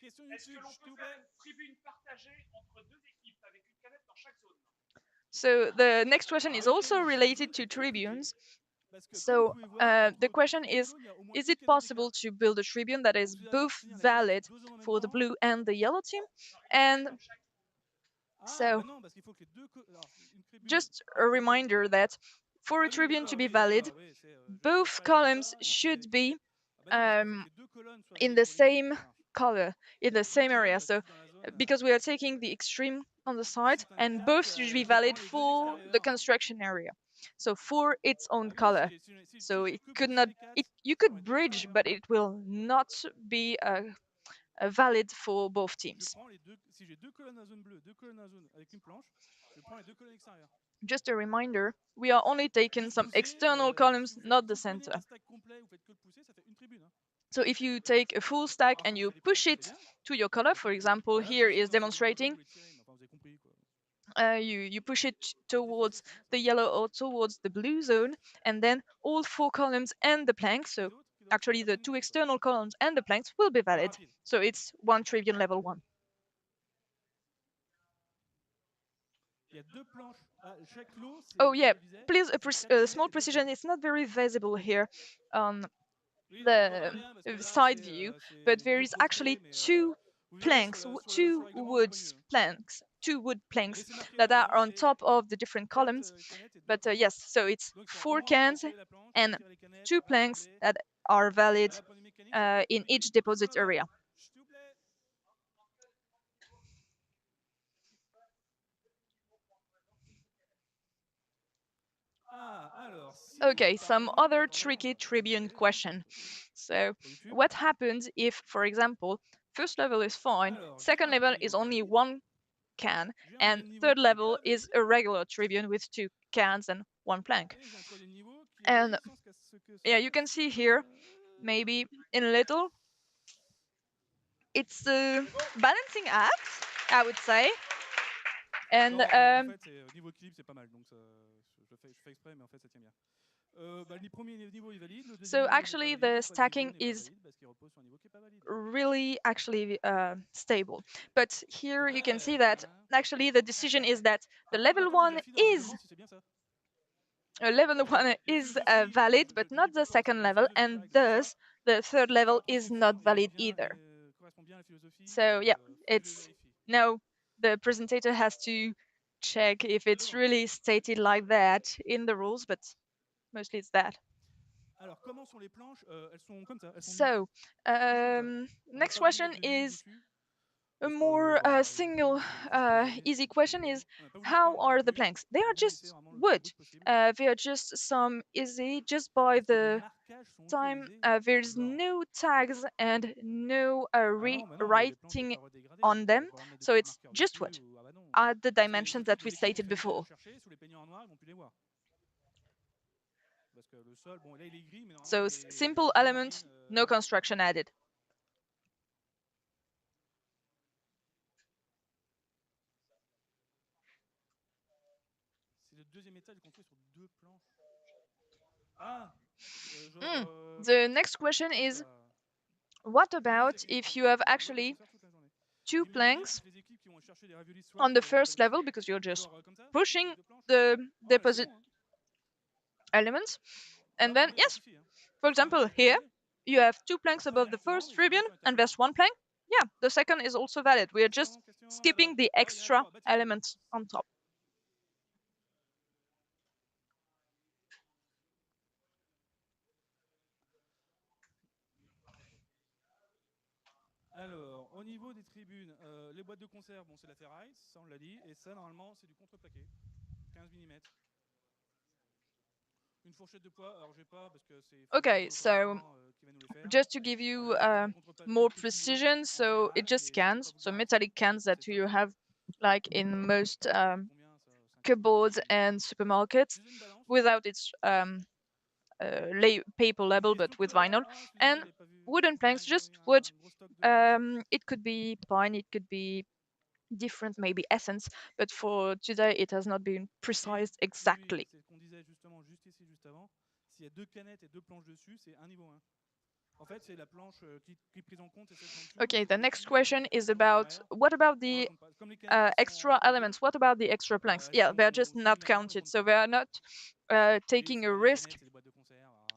Question Est-ce que YouTube, l'on s'il peut vous faire plaît. une tribune partagée entre deux équipes avec une canette dans chaque zone? So the next question Alors, is une also canette dans chaque related zone, to c'est compliqué. tribunes. Parce que, comme vous So pouvez voir, the entre question toutes les is zones, il y a au moins it une canette possible d'écart. to build a tribune that Donc, is si vous arrivez à both tenir la canette sur valid 2 zones en même for the temps... blue and the yellow team? And Ah, so bah non, parce qu'il faut que les deux... Alors, une tribune... just a reminder that for a Ah oui, tribune to d'accord, be oui, valid, d'accord, oui, c'est... je vais both faire comme columns ça, et puis should avec be les... Ah bah non, parce qu'il faut que les deux colonnes soient in valides the pour l'équipe, same ça marche. color, in the Les deux same colonnes area. restent So tous dans la zone... because we are taking the extreme on the side, Si t'en as and 4, both should be je prends valid les deux for the extérieurs. construction area. So for its Ah own oui, color. si So je it peux que could pousser not, les 4, you je prends les could deux bridge, extérieurs. but it will not be valid for both Je teams. prends les deux... Si j'ai 2 colonnes dans la zone bleue, 2 colonnes dans la zone avec une planche, je prends les 2 colonnes extérieures. Just a reminder, we are only taking Juste some pousser, external si columns, vous, not si the vous prenez center. un stack complet, vous faites que le pousser, ça fait une tribune. Hein. So if you take a full stack Alors, and si you ça dépend, push c'est it bien. to your color, for example, Là, here pousser is dans le jaune, demonstrating, vous les tirez, mais enfin, vous avez compris, quoi. you push it C'est towards bien, ça. the yellow or towards the blue zone, and then all 4 columns and the planks, so Qui d'autre actually the Après, 2 nickel, quoi. external columns and the planks will be Pas valid. rapide. So it's one tribune level 1. Il y a 2 planches. Ah, chaque lot, c'est... Oh yeah, je disais, please c'est 4 a canettes small et 2 precision, planches. it's not very visible here on Oui, on voit pas the bien parce que là, side view, but there is actually mais 2 vous verrez planks, sur two le règlement, on voit wood pas mieux. planks, 2 wood planks Mais c'est marqué that là, are devant, on c'est top of the different 4 columns. canettes et 2 But planches. yes, so it's Donc, il faut 4 au moins cans retirer la planche, and retirer les canettes, 2 planks rassembler. that are valid Voilà, point de vue mécanique, ça peut être in compliqué. each deposit Question là-bas. area. S'il vous plaît. Ah, alors, si, Okay, par some exemple, other attendez, tricky on va Tribune regarder, question. So, sur YouTube. what happens if, for example, first level is fine, Alors, j'ai second un level troisième is niveau qui only valide. one can, J'ai un and deuxième niveau third qui n'est level pas is valide. a regular Tribune with 2 cans and 1 plank? Et j'ai un troisième niveau qui est And valide sans ce que yeah, you can see here, maybe in a little, it's a balancing act, I would say. And non, en fait, au niveau équilibre, c'est pas mal. Donc, je fais exprès, mais en fait, ça tient bien. Le premier niveau est valide, le deuxième so niveau n'est actually pas valide, the le troisième stacking niveau n'est pas is valide parce qu'il repose sur un niveau qui n'est pas valide. really actually stable. But here you can see Super, that hein. actually the decision is that the Ah, level maintenant, faut que je 1 vérifie dans le is règlement si c'est bien ça. level 1 La is philosophie, valid, je but te not dis the pourquoi, parce que second la level, philosophie and règle, c'est ça. thus the third Si c'est level en is troisième not forme valid either. correspond bien à la philosophie, So yeah, faut que je it's vérifie. now the presenter has to check if it's really stated like that in the rules, but mostly it's that. Alors, comment sont les planches? Elles sont comme ça, elles sont nues. So, Juste comme ça. On n'a next pas voulu question mettre de nu is dessus. a Parce que, more bah, single, faut se poser, easy c'est question compliqué. is On n'a pas voulu how peindre non are the plus. planks? They On a are voulu laisser just vraiment le plus wood. brut possible. They are just some easy, just by Est-ce que les the marquages sont time. autorisés? There's Genre. no tags and no Ah non, il y a des planches qui rewriting sont pas redégradées. on Vous allez them, pas mettre des so coups de it's marqueur just dessus. wood Ou... Ah bah non. at the Ça, dimensions surtout that que we les équipes qui stated sont habituées à before. chercher, sous les peignants en noir, ils vont plus les voir. Parce que le sol, bon, là il est gris, mais So normalement les simple bleu element, marine, no construction added. Si le deuxième étage est construit sur 2 planches. Ah The next question is, what about if you have actually 2 planks on the first level, because you're just pushing the deposit elements, and then, yes, for example, here, you have 2 planks above the first tribune, and there's 1 plank. Yeah, the second is also valid. We are just skipping the extra elements on top. Alors, au niveau des tribunes, les boîtes de conserve, bon, c'est la ferraille, ça on l'a dit, et ça normalement c'est du contreplaqué, 15 mm. Une fourchette de poids, alors j'ai pas parce que c'est. Okay, so just to give you more precision, so it just cans, so metallic cans that you have like in most cupboards and supermarkets, without its paper label, but with vinyl, and wooden planks, just wood. It could be pine, it could be different, maybe essence, but for today it has not been precise exactly. C'est ce qu'on disait justement juste ici, juste avant. S'il y a 2 canettes et 2 planches dessus, c'est un niveau 1. En fait, c'est la planche qui est prise en compte et celle en dessous. Okay, the next question is about what about the extra elements? What about the extra planks? Yeah, they're just not counted, so they are not taking a risk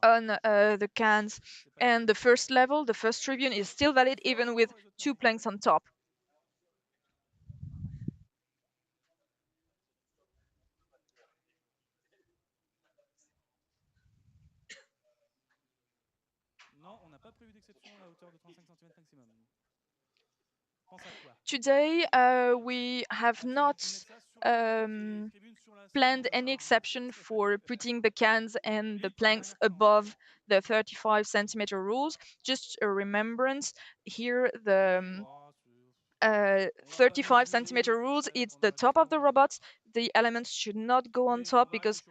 on the cans. And the first level, the first tribune, is still valid even with 2 planks on top. Non, on n'a pas prévu d'exception à la hauteur de 35 cm maximum. Pense à quoi? Today, we have not planned any exception for putting the cans and the planks above the 35 centimeter rules. Just a remembrance here, the 35 centimeter rules, it's the top of the robots. The elements should not go on top, because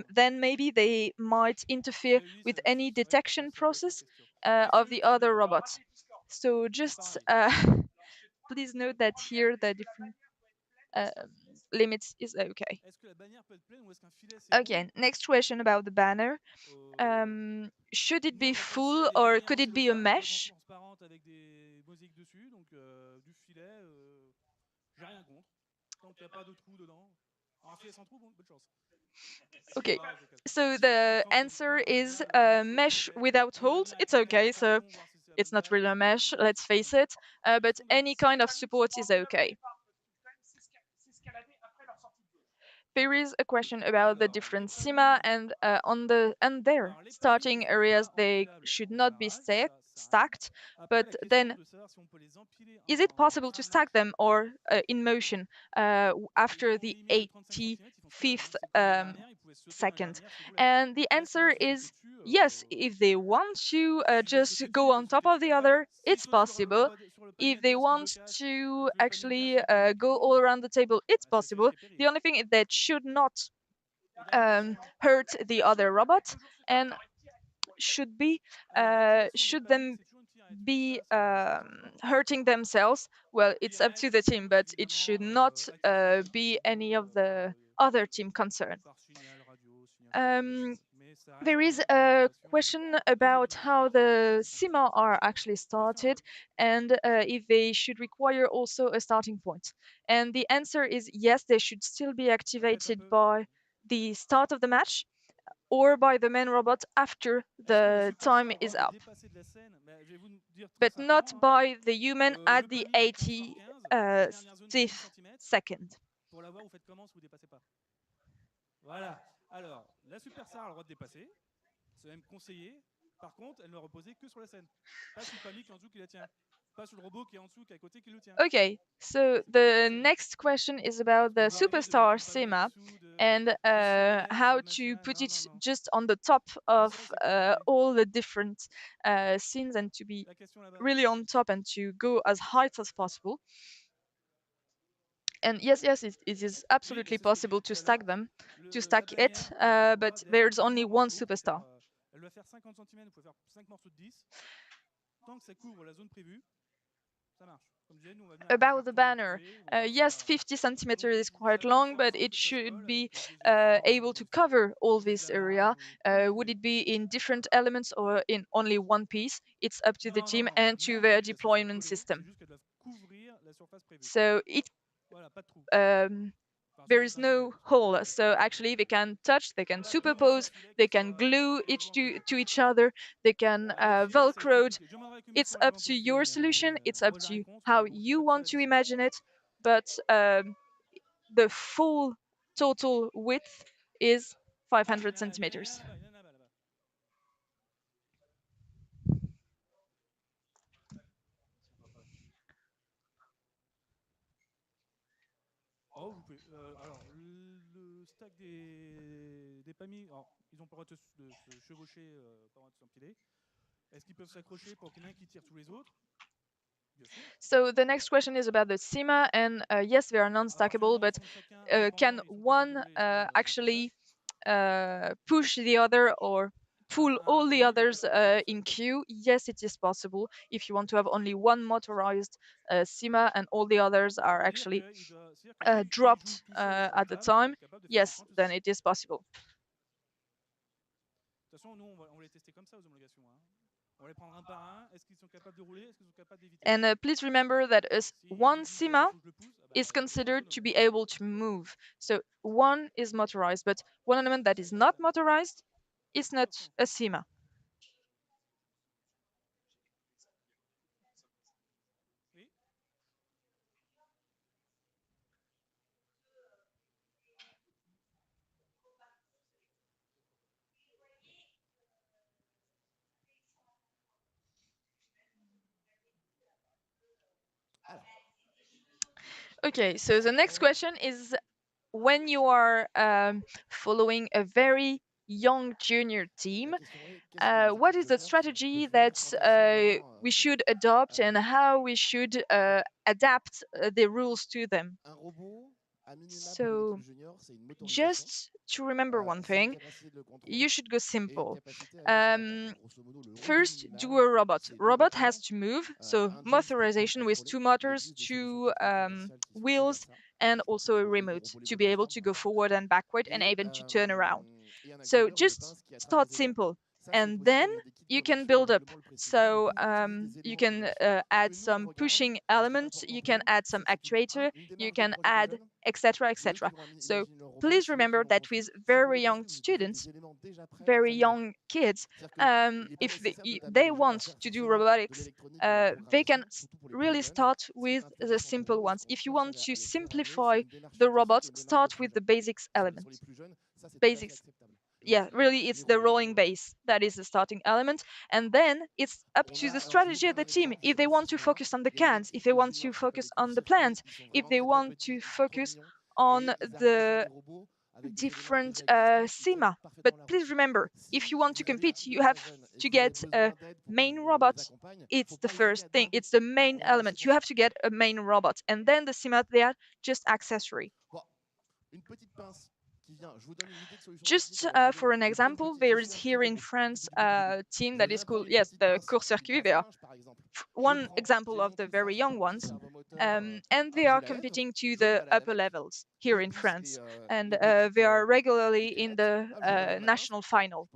then maybe they might interfere with any detection process of the other robots. So just please note that here the different limits is okay. Okay, next question about the banner. Should it be full or could it be a mesh? Avec des mosaïques dessus, donc du filet, j'ai rien contre. Tant qu'il n'y a pas de trou dedans. Un filet sans trou, bonne chance. Okay, so the answer is mesh without holes. It's okay, so it's not really a mesh, let's face it, but any kind of support is okay. There is a question about the different SIMA, and on their starting areas, they should not be stacked, but then is it possible to stack them or in motion after the 85th second? And the answer is yes, if they want to just go on top of the other, it's possible. If they want to actually go all around the table, it's possible. The only thing is that should not hurt the other robot, and should them be hurting themselves. Well, it's up to the team, but it should not be any of the other team concern. There is a question about how the SIMA are actually started, and if they should require also a starting point. And the answer is yes, they should still be activated by the start of the match or by the main robot after the time is up, but not by the human at the 80th second. Pour l'avoir, vous faites comment si vous ne dépassez pas? Voilà. Alors, la super star a le droit de dépasser. C'est même conseillé. Par contre, elle ne doit reposer que sur la scène. Pas sur le palier qui est en dessous qui la tient. Pas sur le robot qui est en dessous, qui est à côté, qui le tient. Okay, so the next question is about the superstar SIMA and how to put it just on the top of all the different scenes, and to be really on top and to go as high as possible. And yes, it is absolutely possible to stack them, but there's only one superstar. Elle doit faire 50 cm, vous pouvez faire 5 morceaux de 10. Tant que ça couvre la zone prévue, ça marche. About the banner, yes, 50 centimeters is quite long, but it should be able to cover all this area. Would it be in different elements or in only one piece? It's up to the team and to their deployment system. So it there is no hole. So actually they can touch, they can superpose, they can glue each to each other, they can velcro. It's up to your solution, it's up to how you want to imagine it, but the full total width is 500 centimeters. Oh, vous pouvez. Alors, le stack des PAMI, alors, ils n'ont pas le droit de se chevaucher, pas le droit de s'empiler. Est-ce qu'ils peuvent s'accrocher pour qu'il y en ait un qui tire tous les autres? So the next question is about the SIMA, and yes, they are non-stackable, but can one actually push the other or pull all the others in queue? Yes, it is possible. If you want to have only one motorized SIMA and all the others are actually dropped at the time, yes, then it is possible. De toute façon, nous, on va les tester comme ça aux homologations. On va les prendre un par un. Est-ce qu'ils sont capables de rouler? Est-ce qu'ils sont capables d'éviter? And please remember that one SIMA is considered to be able to move. So one is motorized, but one element that is not motorized is not a SIMA. Okay, so the next question is, when you are following a very young junior team, what is the strategy that we should adopt and how we should adapt the rules to them? So, just to remember one thing, you should go simple. First, do a robot. Robot has to move, so motorization with 2 motors, 2 wheels, and also a remote to be able to go forward and backward and even to turn around. So just start simple, and then you can build up. So you can add some pushing elements, you can add some actuator, you can add etc, etc. So please remember that with very young students, very young kids, if they want to do robotics, they can really start with the simple ones. If you want to simplify the robots, start with the basics element. Basics. Yeah, really, it's the rolling base that is the starting element, and then it's up to the strategy of the team. If they want to focus on the cans, if they want to focus on the plans, if they want to focus on the different SIMA. But please remember, if you want to compete, you have to get a main robot. It's the first thing, it's the main element. You have to get a main robot, and then the SIMA, they are just accessory. Just for an example, there is here in France a team that is called, yes, the Court-Circuit. They are one example of the very young ones, and they are competing to the upper levels here in France, and they are regularly in the national final.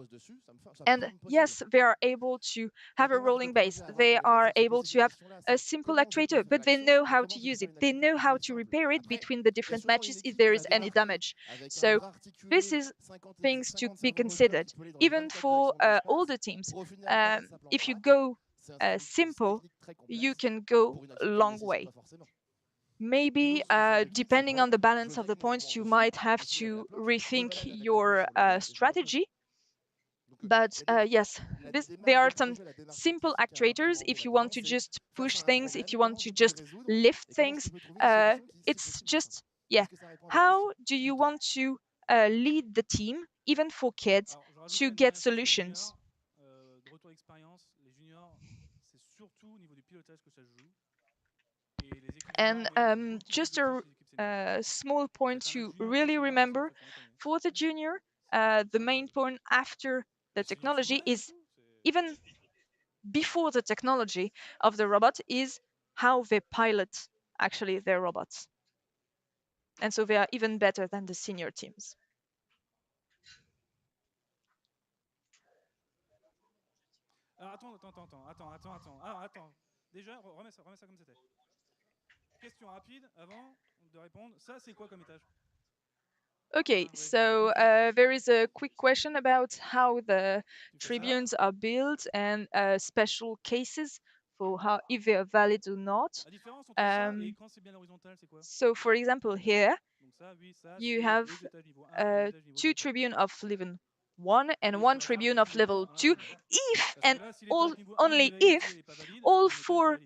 And yes, they are able to have a rolling base, they are able to have a simple actuator, but they know how to use it, they know how to repair it between the different matches if there is any damage. So this is things to be considered, even for older teams. If you go simple, you can go a long way. Maybe depending on the balance of the points, you might have to rethink your strategy. But yes, there are some simple actuators. If you want to just push things, if you want to just lift things, it's just, yeah. How do you want to lead the team, even for kids, to get solutions? And just a small point to really remember, for the junior, the main point after the technology is, even before the technology of the robot, is how they pilot actually their robots. And so they are even better than the senior teams. Alors attends. Déjà, remets ça comme c'était. Question rapide avant de répondre. Ça, c'est quoi comme étage? Okay, so there is a quick question about how the tribunes are built and special cases for how if they are valid or not. La différence entre ça et quand c'est bien horizontal, c'est quoi? So, for example, here Donc ça, oui, ça, you have two tribune of level 1 and one tribune of level 2. If and only if all 4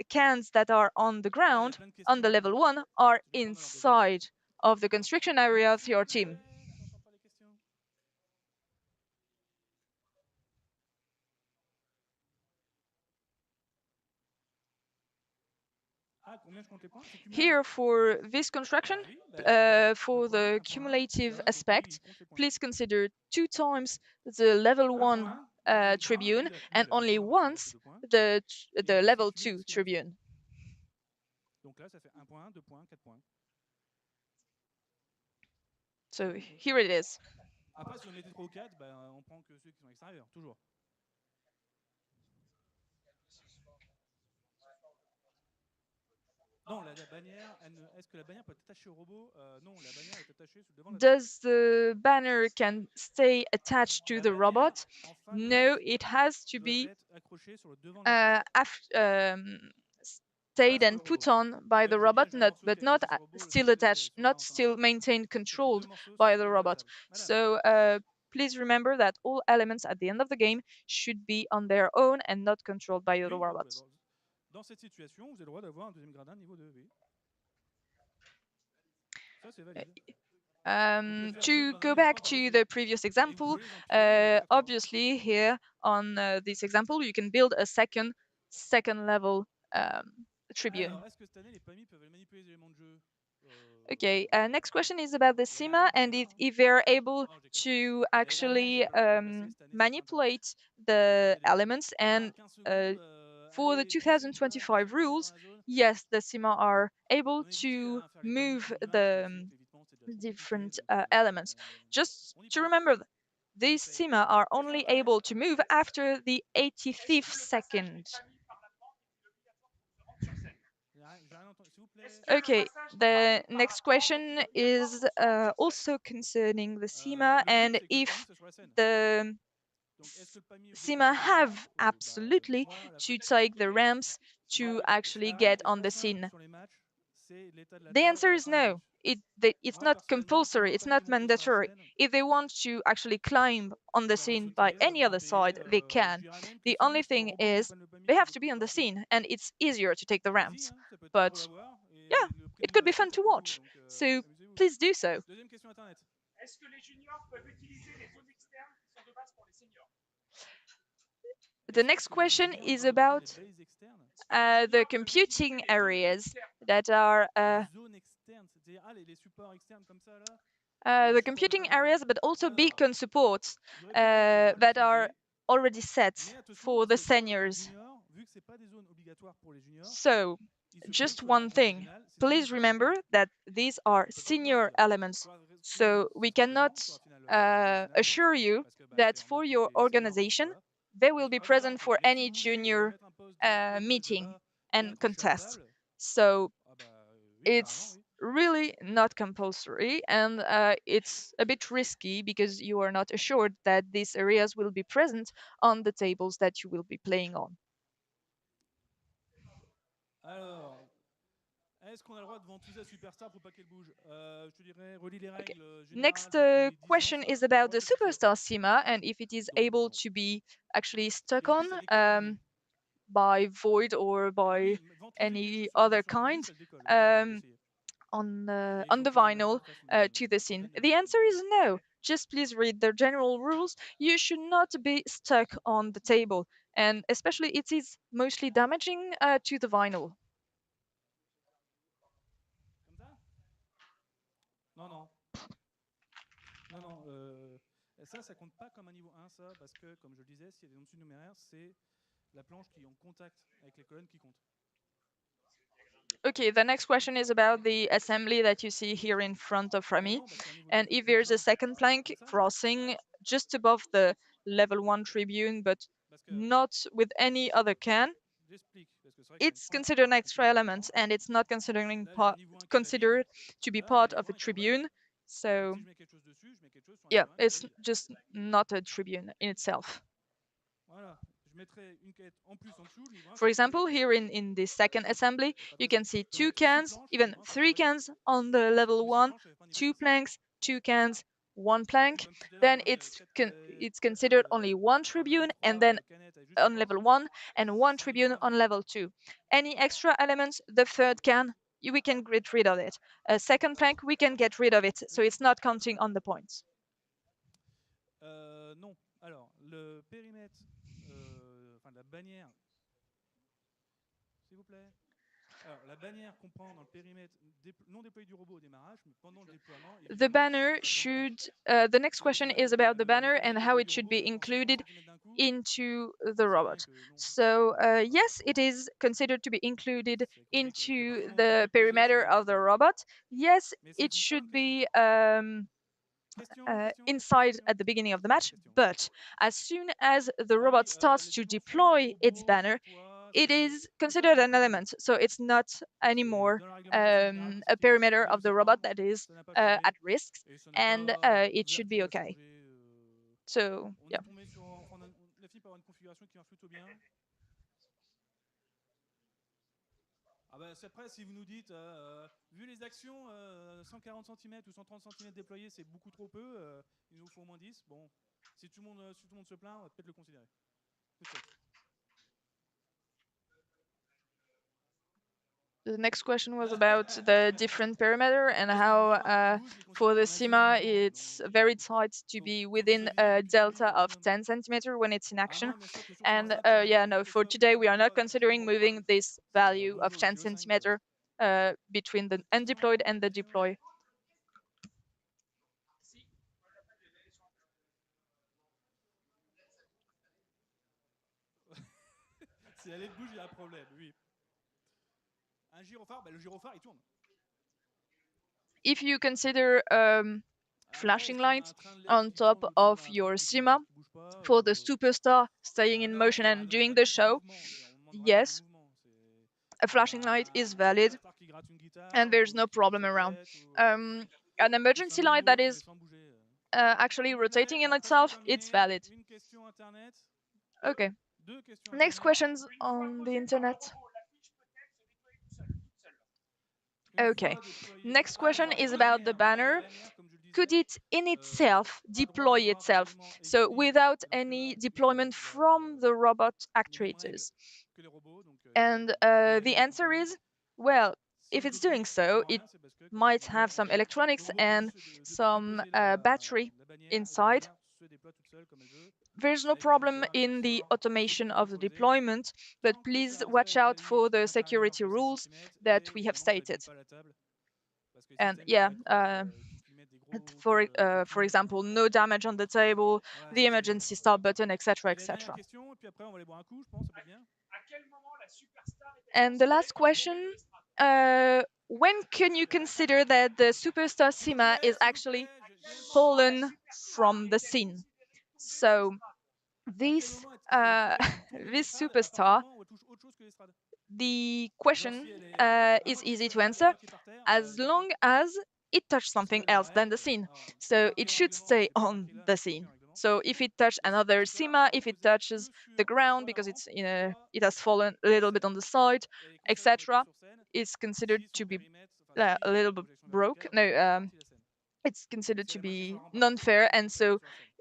cans that are on the ground on the level 1 are inside of the construction area of your team. Here for this construction, for the cumulative aspect, please consider 2 times the level 1 tribune and only once the level 2 tribune. Donc là, ça fait 1 point, 2 points, 4 points. So here it is. Après, si on mettait 3 ou 4, ben, on prend que ceux qui sont extérieurs, toujours. Non, la bannière, est-ce que la bannière peut être attachée au robot? Non, la bannière est attachée devant la Does the banner can stay attached to the robot? No, it has to be stayed and put on by the robot, but not still attached, not still maintained, controlled by the robot. So please remember that all elements at the end of the game should be on their own and not controlled by the robot. Dans cette situation, vous avez le droit d'avoir un deuxième gradin niveau 2, oui. Ça, c'est valide. To go back to the previous example, obviously here on this example, you can build a second level tribune. Alors, est-ce que cette année, les PAMI peuvent manipuler les éléments de jeu? Okay, next question is about the SIMA and if they're able to actually manipulate the elements. And for the 2025 rules, yes, the SIMA are able to move the different elements. Just to remember, these SIMA are only able to move after the 85th second. Okay, the next question is also concerning the SIMA and if the SIMA have absolutely to take the ramps to actually get on the scene. The answer is no. It's not compulsory, it's not mandatory. If they want to actually climb on the scene by any other side, they can. The only thing is they have to be on the scene and it's easier to take the ramps. But yeah, it could be fun to watch. So please do so. The next question is about the computing areas that are the computing areas, but also beacon supports that are already set for the seniors. So, just one thing, please remember that these are senior elements, so we cannot assure you that for your organization they will be present for any junior meeting and contest. So it's really not compulsory, and it's a bit risky because you are not assured that these areas will be present on the tables that you will be playing on. Alors, est-ce qu'on a le droit de vendre tout ça Superstar pour pas qu'elle bouge? Je te dirais, relis les règles. Next question is about the Superstar SIMA and if it is able to be actually stuck on by void or by any other kind on the vinyl to the scene. The answer is no. Just please read the general rules. You should not be stuck on the table, and especially it is mostly damaging to the vinyl. Non. Ça compte pas comme un niveau 1, ça, parce que, comme je le disais, s'il y a des noms numéraires, c'est la planche qui est en contact avec les colonnes qui compte. Okay, the next question is about the assembly that you see here in front of Rami. And if there's a second plank crossing just above the level 1 tribune, but not with any other can, it's considered an extra element and it's not considered to be part of a tribune. So yeah, it's just not a tribune in itself. For example, here in the second assembly, you can see 2 cans, even 3 cans on the level 1, 2 planks, 2 cans, 1 plank. Then it's considered only 1 tribune, and then on level 1 and 1 tribune on level 2. Any extra elements, the third can, we can get rid of it. A second plank, we can get rid of it, so it's not counting on the points. Non. Alors, le périmètre, enfin la bannière, s'il vous plaît. Alors, la bannière comprend dans le périmètre non déployé du robot au démarrage, mais pendant le déploiement. The banner should. The next question is about the banner and how it should be included into the robot. So yes, it is considered to be included into the perimeter of the robot. Yes, it should be inside at the beginning of the match, but as soon as the robot starts to deploy its banner, it is considered an element, so it's not anymore a perimeter of the robot that is at risk, and it should be okay. So yeah. Ah bah, après, si vous nous dites, vu les actions, 140 cm ou 130 cm déployés, c'est beaucoup trop peu, il nous faut au moins 10. Bon, si tout le monde se plaint, on va peut-être le considérer. The next question was about the different perimeter and how for the SIMA it's very tight to be within a delta of 10 centimeter when it's in action. And yeah, no, for today we are not considering moving this value of 10 centimeter between the undeployed and the deploy. Si elle bouge, il y a un problème, oui. Un gyrophare, le gyrophare, il tourne. If you consider flashing lights on top of your SIMA for the superstar staying in motion and doing the show, yes, a flashing light is valid and there's no problem around. An emergency light that is actually rotating in itself, it's valid. Okay. Next questions on the internet. Okay. Next question is about the banner. Could it in itself deploy itself? So without any deployment from the robot actuators? And the answer is, well, if it's doing so, it might have some electronics and some battery inside. There's no problem in the automation of the deployment, but please watch out for the security rules that we have stated. And yeah, for example, no damage on the table, the emergency stop button, etc., etc. And the last question, when can you consider that the superstar SIMA is actually fallen from the scene? So this this superstar, the question is easy to answer as long as it touched something else than the scene. So it should stay on the scene. So if it touches another SIMA, if it touches the ground because it has fallen a little bit on the side, etc., it's considered to be a little bit broke. No, it's considered to be non-fair, and so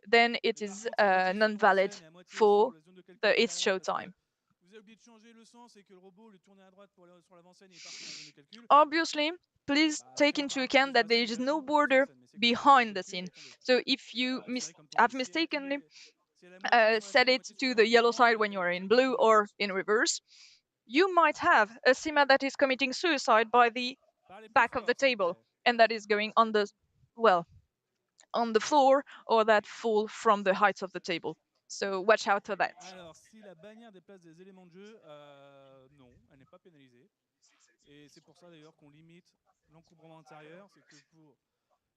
then it is non-valid for its showtime. Obviously, please take into account that there is no border behind the scene. So if you have mistakenly set it to the yellow side when you are in blue or in reverse, you might have a SIMA that is committing suicide by the back of the table and that is going on the, well, on the floor or that fall from the height of the table. So watch out for that. Alors, si la bannière déplace des éléments de jeu, non, elle n'est pas pénalisée. Et c'est pour ça d'ailleurs qu'on limite l'encombrement intérieur, c'est que pour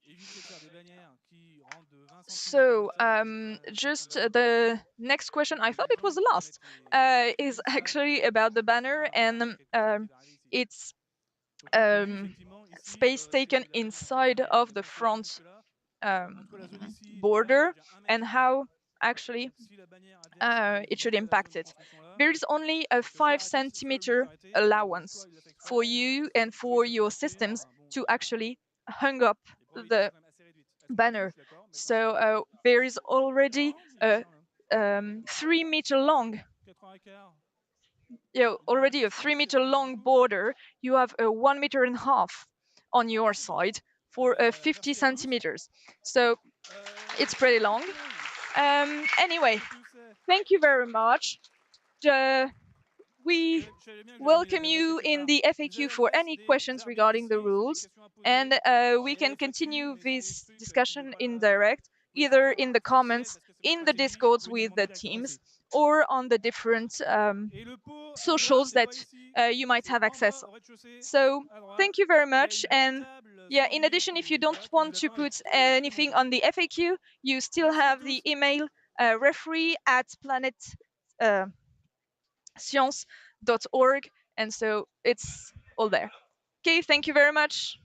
éviter de faire des bannières qui rentrent de 20 cm So, just the next question, I thought it was the last, is actually about the banner and its space taken inside of the front border and how actually it should impact it. There is only a 5 centimeter allowance for you and for your systems to actually hang up the banner. So there is already a 3 meter long, already a 3 meter long border. You have a 1.5 meters on your side for 50 centimeters. So it's pretty long. Anyway, thank you very much. We welcome you in the FAQ for any questions regarding the rules, and we can continue this discussion in direct, either in the comments, in the discords with the teams, or on the different socials that you might have access. So thank you very much. And yeah, in addition, if you don't want to put anything on the FAQ, you still have the email referee@planetscience.org, and so it's all there. Okay, thank you very much.